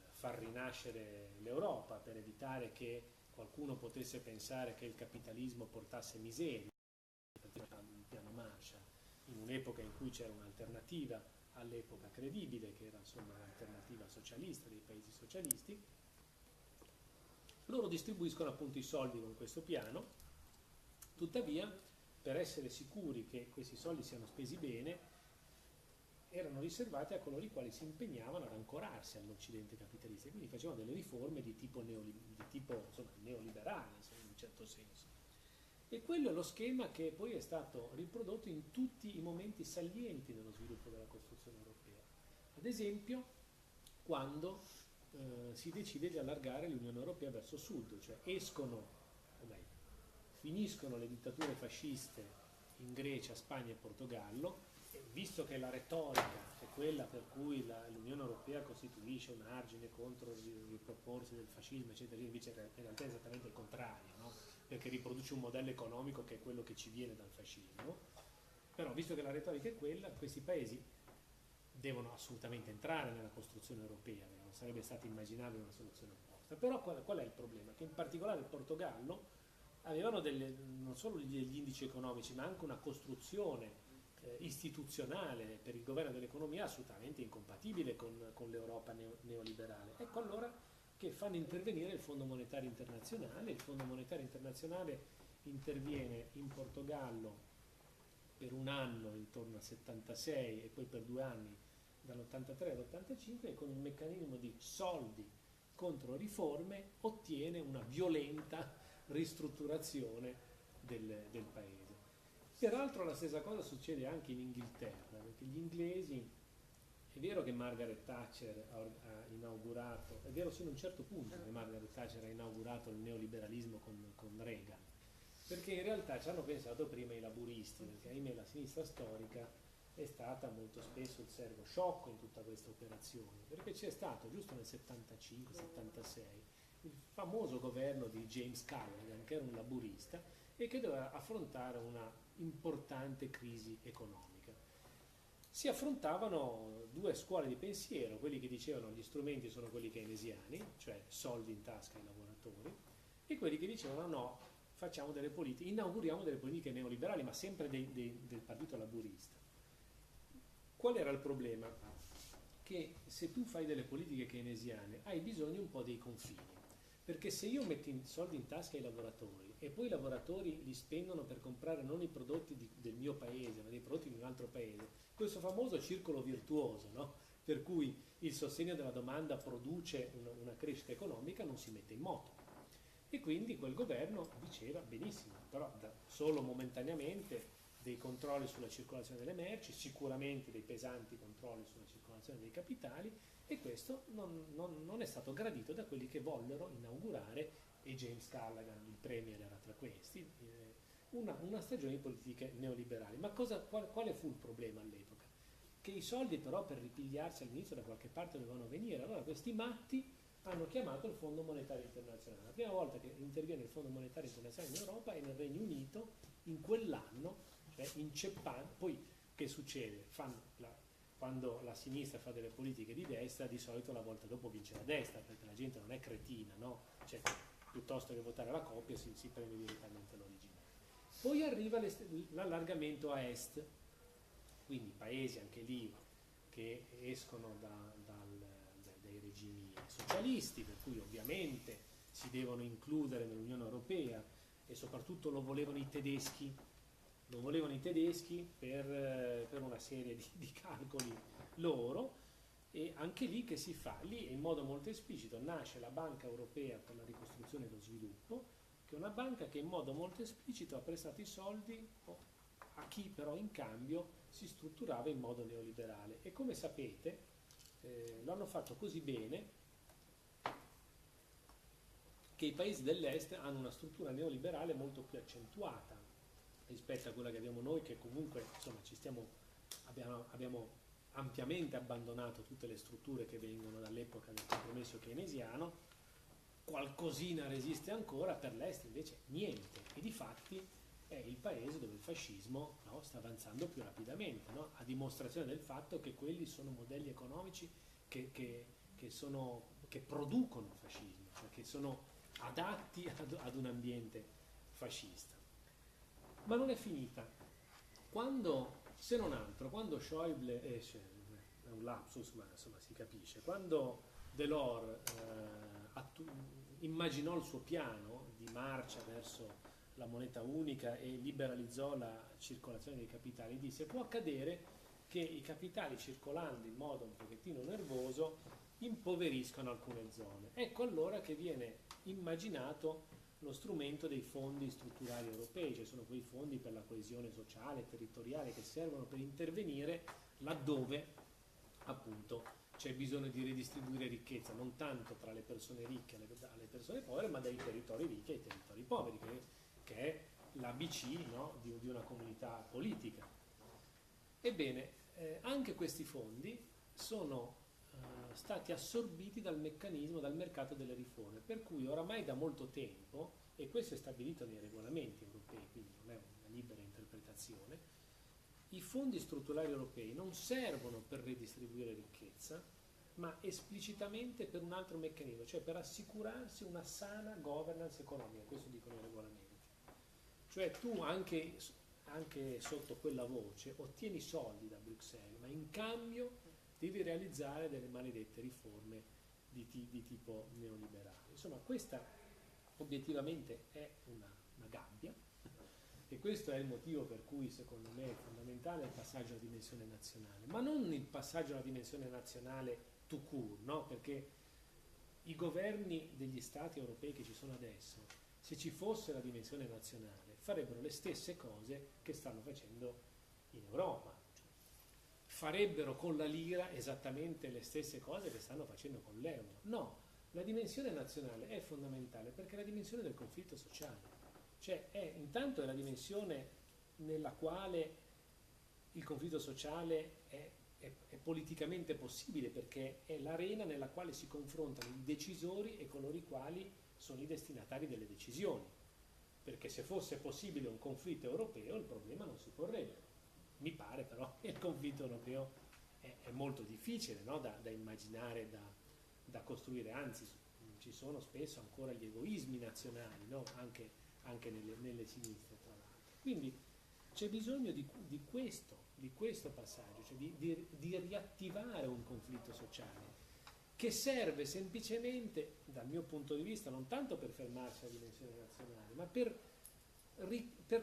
far rinascere l'Europa, per evitare che qualcuno potesse pensare che il capitalismo portasse miseria, il piano Marshall, in un'epoca in cui c'era un'alternativa all'epoca credibile, che era insomma l'alternativa socialista dei paesi socialisti, loro distribuiscono appunto i soldi con questo piano, tuttavia per essere sicuri che questi soldi siano spesi bene erano riservati a coloro i quali si impegnavano ad ancorarsi all'Occidente capitalista, quindi facevano delle riforme di tipo neoliberale in un certo senso. E quello è lo schema che poi è stato riprodotto in tutti i momenti salienti dello sviluppo della costruzione europea. Ad esempio, quando si decide di allargare l'Unione Europea verso sud, cioè finiscono le dittature fasciste in Grecia, Spagna e Portogallo, e visto che la retorica è quella per cui l'Unione Europea costituisce un argine contro il riproporsi del fascismo, eccetera, invece in realtà è esattamente il contrario, no? Perché riproduce un modello economico che è quello che ci viene dal fascismo, però visto che la retorica è quella, questi paesi devono assolutamente entrare nella costruzione europea, non sarebbe stata immaginabile una soluzione opposta. Però qual è il problema? Che in particolare il Portogallo avevano non solo degli indici economici, ma anche una costruzione istituzionale per il governo dell'economia assolutamente incompatibile con l'Europa neoliberale. Ecco allora che fanno intervenire il Fondo Monetario Internazionale. Il Fondo Monetario Internazionale interviene in Portogallo per un anno intorno al 76 e poi per 2 anni dall'83 all'85 e con un meccanismo di soldi contro riforme ottiene una violenta ristrutturazione del paese. Peraltro la stessa cosa succede anche in Inghilterra, perché gli inglesi, è vero che Margaret Thatcher ha inaugurato, è vero sino a un certo punto che Margaret Thatcher ha inaugurato il neoliberalismo con Reagan, perché in realtà ci hanno pensato prima i laburisti, perché ahimè la sinistra storica è stata molto spesso il servo sciocco in tutta questa operazione, perché c'è stato giusto nel 75-76 il famoso governo di James Callaghan, che era un laburista e che doveva affrontare una importante crisi economica. si affrontavano due scuole di pensiero, quelli che dicevano gli strumenti sono quelli keynesiani, cioè soldi in tasca ai lavoratori, e quelli che dicevano no, facciamo delle politiche, inauguriamo delle politiche neoliberali, ma sempre del partito laburista. Qual era il problema? Che se tu fai delle politiche keynesiane hai bisogno un po' dei confini, perché se io metto soldi in tasca ai lavoratori e poi i lavoratori li spendono per comprare non i prodotti del mio paese ma dei prodotti di un altro paese, questo famoso circolo virtuoso, no? Per cui il sostegno della domanda produce una crescita economica, non si mette in moto. E quindi quel governo diceva benissimo, però solo momentaneamente dei controlli sulla circolazione delle merci, sicuramente dei pesanti controlli sulla circolazione dei capitali, e questo non è stato gradito da quelli che vollero inaugurare, e James Callaghan, il premier, era tra questi, una stagione di politiche neoliberali. Ma quale fu il problema all'epoca? Che i soldi però per ripigliarsi all'inizio da qualche parte dovevano venire, allora questi matti hanno chiamato il Fondo Monetario Internazionale. La prima volta che interviene il Fondo Monetario Internazionale in Europa è nel Regno Unito, in quell'anno, cioè inceppando. Poi che succede? Quando la sinistra fa delle politiche di destra, di solito la volta dopo vince la destra, perché la gente non è cretina, no? Cioè, piuttosto che votare la coppia si prende direttamente l'originale. Poi arriva l'allargamento a est, quindi paesi anche lì che escono dai regimi socialisti, per cui ovviamente si devono includere nell'Unione Europea, e soprattutto lo volevano i tedeschi per una serie di calcoli loro. E anche lì che si fa? Lì in modo molto esplicito nasce la Banca Europea per la Ricostruzione e lo Sviluppo, che è una banca che in modo molto esplicito ha prestato i soldi a chi però in cambio si strutturava in modo neoliberale. E come sapete lo hanno fatto così bene che i paesi dell'est hanno una struttura neoliberale molto più accentuata rispetto a quella che abbiamo noi, che comunque insomma abbiamo ampiamente abbandonato tutte le strutture che vengono dall'epoca del compromesso keynesiano. Qualcosina resiste ancora, per l'est invece niente, e difatti è il paese dove il fascismo, no, sta avanzando più rapidamente, no? A dimostrazione del fatto che quelli sono modelli economici che producono fascismo, cioè che sono adatti ad un ambiente fascista. Ma non è finita. Se non altro, quando Schäuble, è un lapsus ma insomma si capisce, quando Delors immaginò il suo piano di marcia verso la moneta unica e liberalizzò la circolazione dei capitali, disse: può accadere che i capitali, circolando in modo un pochettino nervoso, impoveriscano alcune zone. Ecco allora che viene immaginato lo strumento dei fondi strutturali europei, cioè sono quei fondi per la coesione sociale e territoriale che servono per intervenire laddove appunto c'è bisogno di ridistribuire ricchezza, non tanto tra le persone ricche e le persone povere, ma dai territori ricchi ai territori poveri, che è l'ABC, no, di una comunità politica. Ebbene, anche questi fondi sono stati assorbiti dal meccanismo, dal mercato delle riforme, per cui oramai da molto tempo, e questo è stabilito nei regolamenti europei, quindi non è una libera interpretazione, i fondi strutturali europei non servono per redistribuire ricchezza, ma esplicitamente per un altro meccanismo, cioè per assicurarsi una sana governance economica, questo dicono i regolamenti. Cioè tu anche sotto quella voce ottieni soldi da Bruxelles, ma in cambio devi realizzare delle maledette riforme di tipo neoliberale. Insomma, questa obiettivamente è una gabbia, e questo è il motivo per cui secondo me è fondamentale il passaggio alla dimensione nazionale, ma non il passaggio alla dimensione nazionale tout court, no? Perché i governi degli stati europei che ci sono adesso, se ci fosse la dimensione nazionale, farebbero le stesse cose che stanno facendo in Europa. Farebbero con la lira esattamente le stesse cose che stanno facendo con l'euro. No, la dimensione nazionale è fondamentale perché è la dimensione del conflitto sociale. Cioè intanto è la dimensione nella quale il conflitto sociale è politicamente possibile, perché è l'arena nella quale si confrontano i decisori e coloro i quali sono i destinatari delle decisioni. Perché se fosse possibile un conflitto europeo il problema non si porrebbe. mi pare però che il conflitto europeo è molto difficile, no? Da immaginare, da costruire, anzi ci sono spesso ancora gli egoismi nazionali, no? Anche nelle sinistre tra l'altro. Quindi c'è bisogno di questo passaggio, cioè di riattivare un conflitto sociale che serve semplicemente, dal mio punto di vista, non tanto per fermarsi alla dimensione nazionale, ma per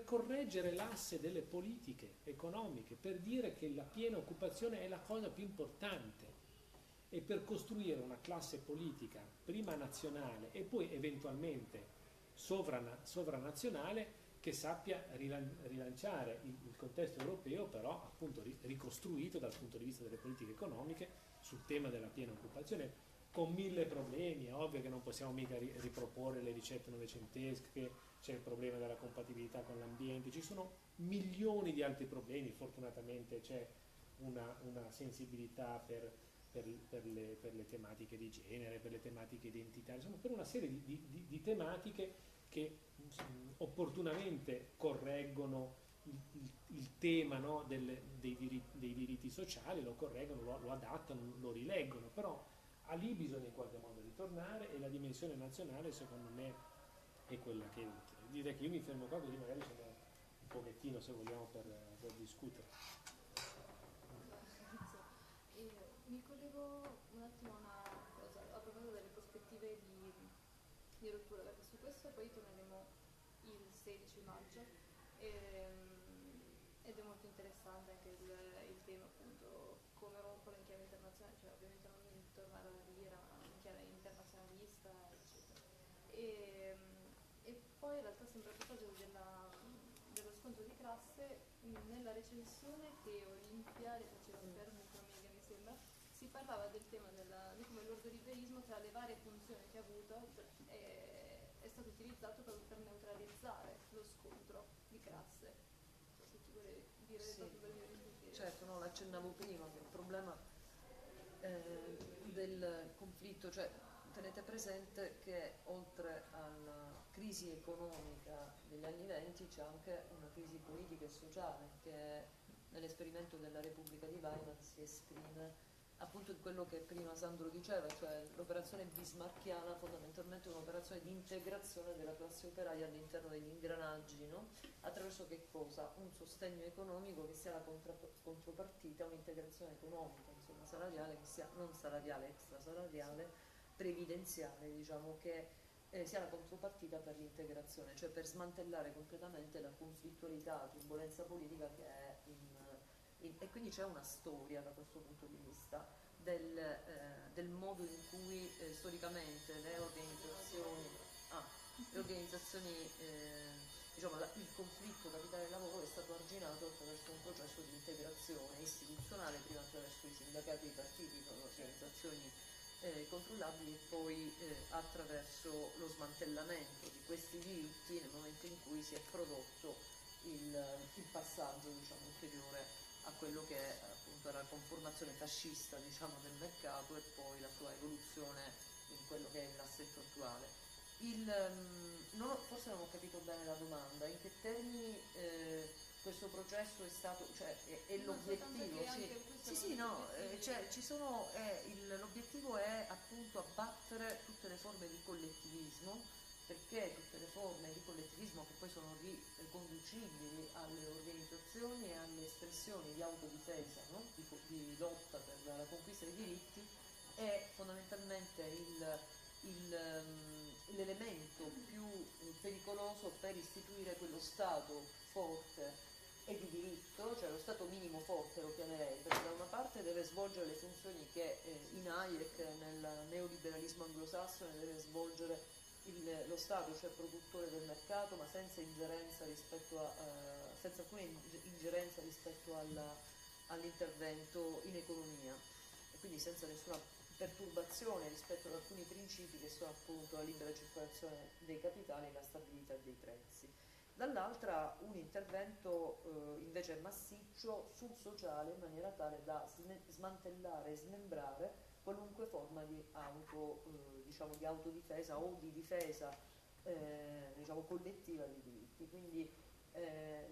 correggere l'asse delle politiche economiche, per dire che la piena occupazione è la cosa più importante e per costruire una classe politica prima nazionale e poi eventualmente sovranazionale che sappia rilanciare il contesto europeo, però appunto ricostruito dal punto di vista delle politiche economiche sul tema della piena occupazione, con mille problemi. È ovvio che non possiamo mica riproporre le ricette novecentesche, c'è il problema della compatibilità con l'ambiente, ci sono milioni di altri problemi. Fortunatamente c'è una sensibilità per le tematiche di genere, per le tematiche identitarie, insomma per una serie di tematiche che opportunamente correggono il tema, no, dei diritti sociali, lo correggono, lo adattano, lo rileggono, però a lì bisogna in qualche modo ritornare e la dimensione nazionale secondo me è quella che è utile. Direi che io mi fermo qua così magari ce n'è un pochettino, se vogliamo, per discutere. Mi collego un attimo a una cosa, a proposito delle prospettive di rottura, perché su questo poi torneremo il 16 maggio ed è molto interessante anche il tema, appunto, come romperlo in chiave internazionale, cioè ovviamente non tornare alla lira, in chiave internazionalista, eccetera. E, e poi in realtà sempre a proposito dello scontro di classe, nella recensione che Olimpia le faceva per Micromedia, mi sembra, si parlava del tema di come l'ordoliberismo, tra le varie funzioni che ha avuto, è stato utilizzato proprio per neutralizzare lo scontro di classe. Se ti vuoi dire Sì, proprio per dire. certo, no, l'accennavo prima, che il problema del conflitto, cioè tenete presente che oltre alla crisi economica degli anni venti c'è anche una crisi politica e sociale che nell'esperimento della Repubblica di Weimar si esprime appunto in quello che prima Sandro diceva, cioè l'operazione bismarcchiana fondamentalmente è un'operazione di integrazione della classe operaia all'interno degli ingranaggi, no? Attraverso che cosa? Un sostegno economico che sia la contropartita, un'integrazione economica, insomma salariale, che sia non salariale, extrasalariale, previdenziale, diciamo, che sia la contropartita per l'integrazione, cioè per smantellare completamente la conflittualità, la turbolenza politica che è e quindi c'è una storia da questo punto di vista del modo in cui storicamente le organizzazioni diciamo, il conflitto capitale-lavoro è stato arginato attraverso un processo di integrazione istituzionale, prima attraverso i sindacati, i partiti, le organizzazioni controllabili e poi attraverso lo smantellamento di questi diritti nel momento in cui si è prodotto il passaggio, diciamo, ulteriore a quello che è appunto la conformazione fascista, diciamo, del mercato e poi la sua evoluzione in quello che è l'assetto attuale. Forse non ho capito bene la domanda, in che termini questo processo è stato, cioè è l'obiettivo, l'obiettivo è appunto abbattere tutte le forme di collettivismo, perché tutte le forme di collettivismo che poi sono riconducibili alle organizzazioni e alle espressioni di autodifesa, no? di lotta per la conquista dei diritti, è fondamentalmente l'elemento più pericoloso per istituire quello Stato forte e di diritto, cioè lo Stato minimo forte lo chiamerei, perché da una parte deve svolgere le funzioni che in Hayek nel neoliberalismo anglosassone deve svolgere lo Stato, cioè produttore del mercato, ma senza ingerenza senza alcuna ingerenza rispetto all'intervento in economia e quindi senza nessuna perturbazione rispetto ad alcuni principi che sono appunto la libera circolazione dei capitali e la stabilità dei prezzi. Dall'altra un intervento invece massiccio sul sociale in maniera tale da smantellare e smembrare qualunque forma di autodifesa o di difesa diciamo collettiva dei diritti. Quindi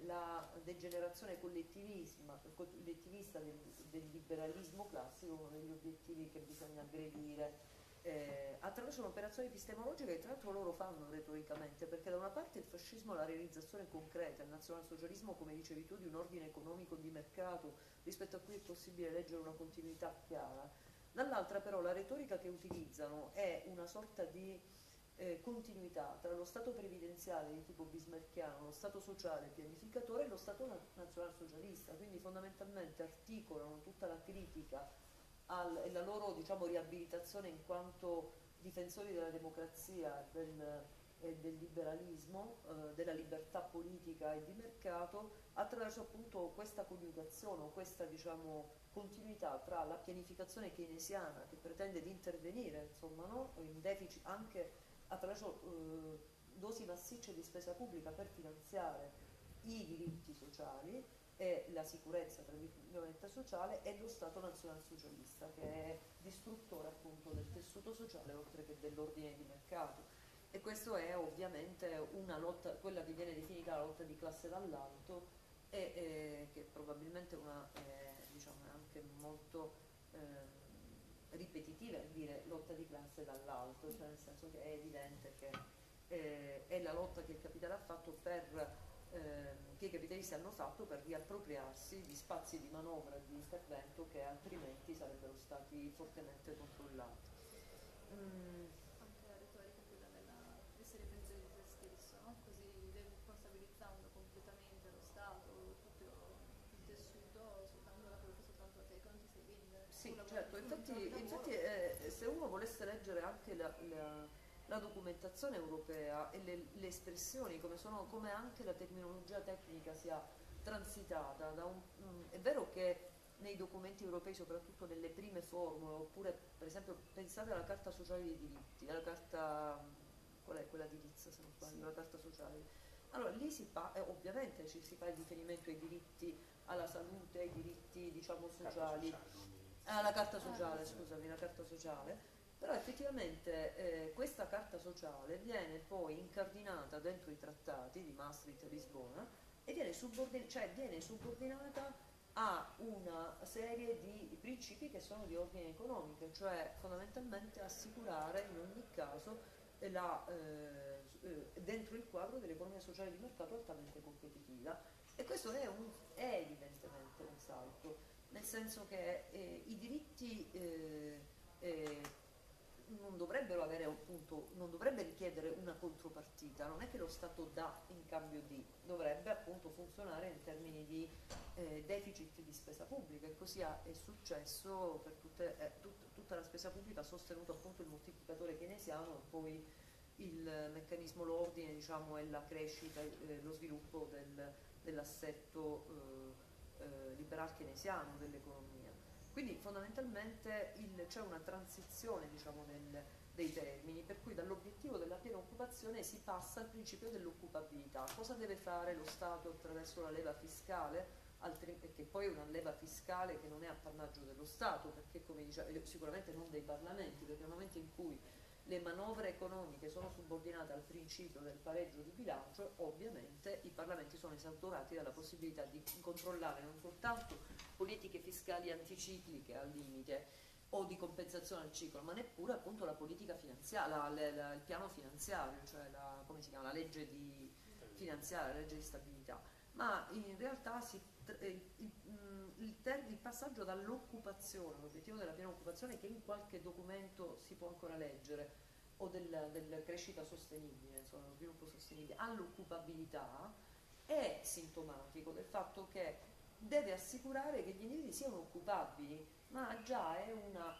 la degenerazione collettivista del liberalismo classico, uno degli obiettivi che bisogna aggredire attraverso un'operazione epistemologica che tra l'altro loro fanno retoricamente, perché da una parte il fascismo è la realizzazione concreta, il nazionalsocialismo, come dicevi tu, di un ordine economico di mercato rispetto a cui è possibile leggere una continuità chiara, dall'altra però la retorica che utilizzano è una sorta di continuità tra lo Stato previdenziale di tipo bismarckiano, lo Stato sociale pianificatore e lo Stato nazionalsocialista, quindi fondamentalmente articolano tutta la critica e la loro, diciamo, riabilitazione in quanto difensori della democrazia e del liberalismo, della libertà politica e di mercato, attraverso appunto questa coniugazione o questa, diciamo, continuità tra la pianificazione keynesiana che pretende di intervenire, insomma, no? In deficit anche attraverso dosi massicce di spesa pubblica per finanziare i diritti sociali e la sicurezza tra virgolette sociale, e lo Stato nazionalsocialista che è distruttore appunto del tessuto sociale oltre che dell'ordine di mercato. E questo è ovviamente una lotta, quella che viene definita la lotta di classe dall'alto e che probabilmente diciamo, è anche molto ripetitiva dire lotta di classe dall'alto, cioè nel senso che è evidente che è la lotta che il capitale ha fatto che i capitalisti hanno fatto per riappropriarsi di spazi di manovra e di intervento che altrimenti sarebbero stati fortemente controllati. Anche la retorica quella dell'essere pensieri di se stesso, no? Così responsabilizzando completamente lo Stato, tutto il tessuto, soltanto da quello che soltanto a te quando ti sei vendere. Sì, certo, infatti se uno volesse leggere anche la documentazione europea e le espressioni, come anche la terminologia tecnica sia transitata è vero che nei documenti europei, soprattutto nelle prime formule, oppure per esempio pensate alla Carta Sociale dei Diritti, alla Carta, qual è quella di Nizza se non sbaglio, sì. La Carta Sociale. Allora lì ovviamente si fa il riferimento ai diritti alla salute, ai diritti, diciamo, sociali, alla Carta Sociale, scusami, la Carta Sociale. Però effettivamente questa carta sociale viene poi incardinata dentro i trattati di Maastricht e Lisbona e viene subordinata a una serie di principi che sono di ordine economico, cioè fondamentalmente assicurare in ogni caso dentro il quadro dell'economia sociale di mercato altamente competitiva. E questo è evidentemente un salto, nel senso che i diritti non dovrebbero avere appunto, non dovrebbe richiedere una contropartita, non è che lo Stato dà in cambio di, dovrebbe appunto funzionare in termini di deficit di spesa pubblica, e così è successo per tutta la spesa pubblica, ha sostenuto appunto il moltiplicatore keynesiano e poi il meccanismo, l'ordine, diciamo, e la crescita, lo sviluppo dell'assetto liberal keynesiano dell'economia. Quindi fondamentalmente c'è una transizione, diciamo, dei termini, per cui dall'obiettivo della piena occupazione si passa al principio dell'occupabilità. Cosa deve fare lo Stato attraverso la leva fiscale? Che poi è una leva fiscale che non è appannaggio dello Stato, perché come diciamo, sicuramente non dei parlamenti, perché nel momento in cui le manovre economiche sono subordinate al principio del pareggio di bilancio, ovviamente i parlamenti sono esautorati dalla possibilità di controllare non soltanto politiche fiscali anticicliche al limite o di compensazione al ciclo, ma neppure appunto la politica finanziaria, il piano finanziario, cioè come si chiama, la legge finanziaria, la legge di stabilità. Ma in realtà il passaggio dall'occupazione, l'obiettivo della piena occupazione, che in qualche documento si può ancora leggere, o della crescita sostenibile, insomma, lo sviluppo sostenibile, all'occupabilità, è sintomatico del fatto che deve assicurare che gli individui siano occupabili, ma già è uno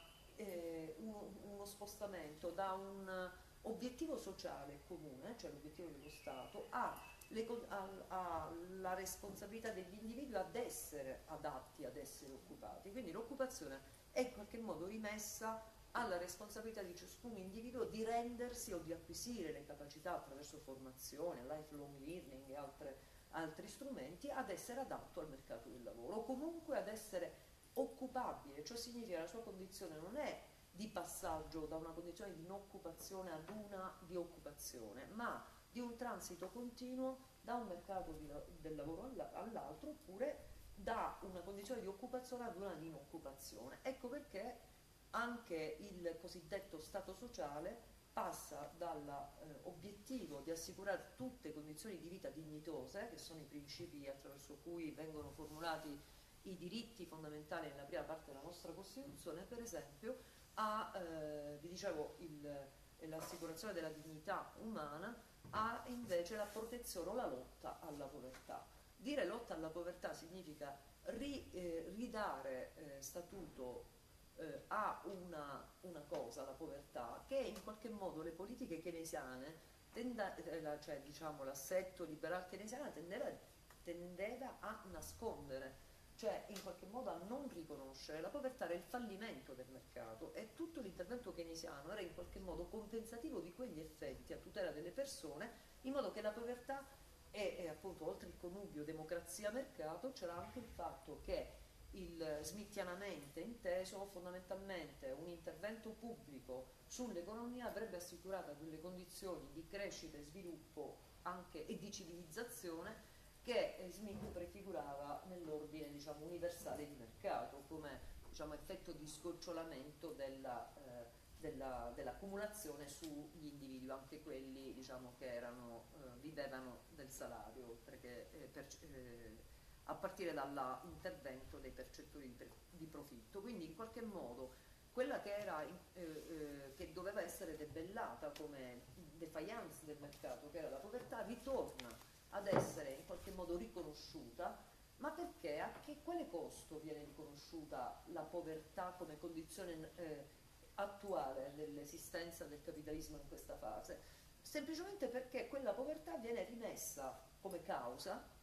spostamento da un obiettivo sociale comune, cioè l'obiettivo dello Stato, alla responsabilità degli individui ad essere adatti ad essere occupati. Quindi l'occupazione è in qualche modo rimessa alla responsabilità di ciascun individuo di rendersi o di acquisire le capacità attraverso formazione, lifelong learning e altri strumenti, ad essere adatto al mercato del lavoro, o comunque ad essere occupabile, ciò significa che la sua condizione non è di passaggio da una condizione di inoccupazione ad una di occupazione, ma di un transito continuo da un mercato del lavoro all'altro, oppure da una condizione di occupazione ad una di inoccupazione. Ecco perché anche il cosiddetto Stato sociale passa dall'obiettivo di assicurare tutte condizioni di vita dignitose, che sono i principi attraverso cui vengono formulati i diritti fondamentali nella prima parte della nostra Costituzione, per esempio, vi dicevo, l'assicurazione della dignità umana, a invece la protezione o la lotta alla povertà. Dire lotta alla povertà significa ridare statuto a una cosa, la povertà, che in qualche modo le politiche keynesiane, cioè diciamo l'assetto liberal keynesiano tendeva a nascondere, cioè in qualche modo a non riconoscere. La povertà era il fallimento del mercato e tutto l'intervento keynesiano era in qualche modo compensativo di quegli effetti a tutela delle persone, in modo che la povertà e appunto oltre il connubio democrazia-mercato c'era anche il fatto che il smithianamente inteso fondamentalmente un intervento pubblico sull'economia avrebbe assicurato delle condizioni di crescita e sviluppo anche e di civilizzazione che Smith prefigurava nell'ordine, diciamo, universale di mercato come, diciamo, effetto di sgocciolamento dell'accumulazione sugli individui, anche quelli, diciamo, che vivevano del salario, oltre che a partire dall'intervento dei percettori di profitto. Quindi in qualche modo quella che doveva essere debellata come defiance del mercato, che era la povertà, ritorna ad essere in qualche modo riconosciuta. Ma perché? A quale costo viene riconosciuta la povertà come condizione attuale dell'esistenza del capitalismo in questa fase? Semplicemente perché quella povertà viene rimessa come causa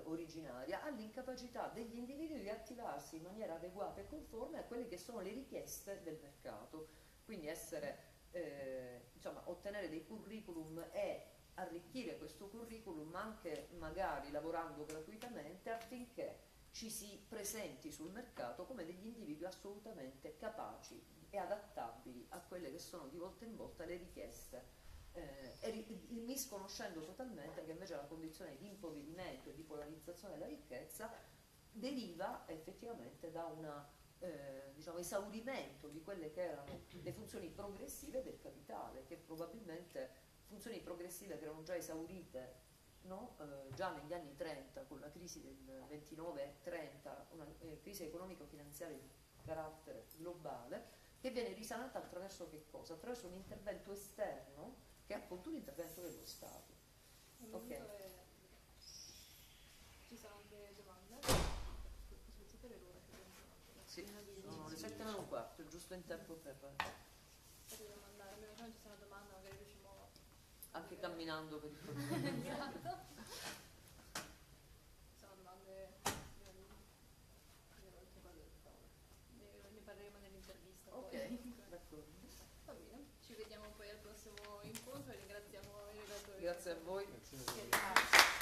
originaria all'incapacità degli individui di attivarsi in maniera adeguata e conforme a quelle che sono le richieste del mercato. Quindi ottenere dei curriculum e arricchire questo curriculum anche magari lavorando gratuitamente affinché ci si presenti sul mercato come degli individui assolutamente capaci e adattabili a quelle che sono di volta in volta le richieste, misconoscendo totalmente che invece la condizione di impoverimento e di polarizzazione della ricchezza deriva effettivamente da un esaurimento di quelle che erano le funzioni progressive del capitale, che probabilmente funzioni progressive che erano già esaurite, no? Già negli anni 30 con la crisi del 29-30, una crisi economico-finanziaria di carattere globale, che viene risanata attraverso che cosa? Attraverso un intervento esterno che è appunto un intervento dello Stato. Okay. Ci sono delle domande? Posso sapere l'ora che abbiamo? Sì, sono le 7:15, è giusto in tempo per... Potete domandare, a meno che non ci sia una domanda magari riusciamo anche camminando per il esatto. Ci sono domande? Ne parleremo nell'intervista. Ok, poi. d'accordo. Va bene, ci vediamo poi al prossimo incontro e ringraziamo i relatori. Grazie a voi. Grazie a voi.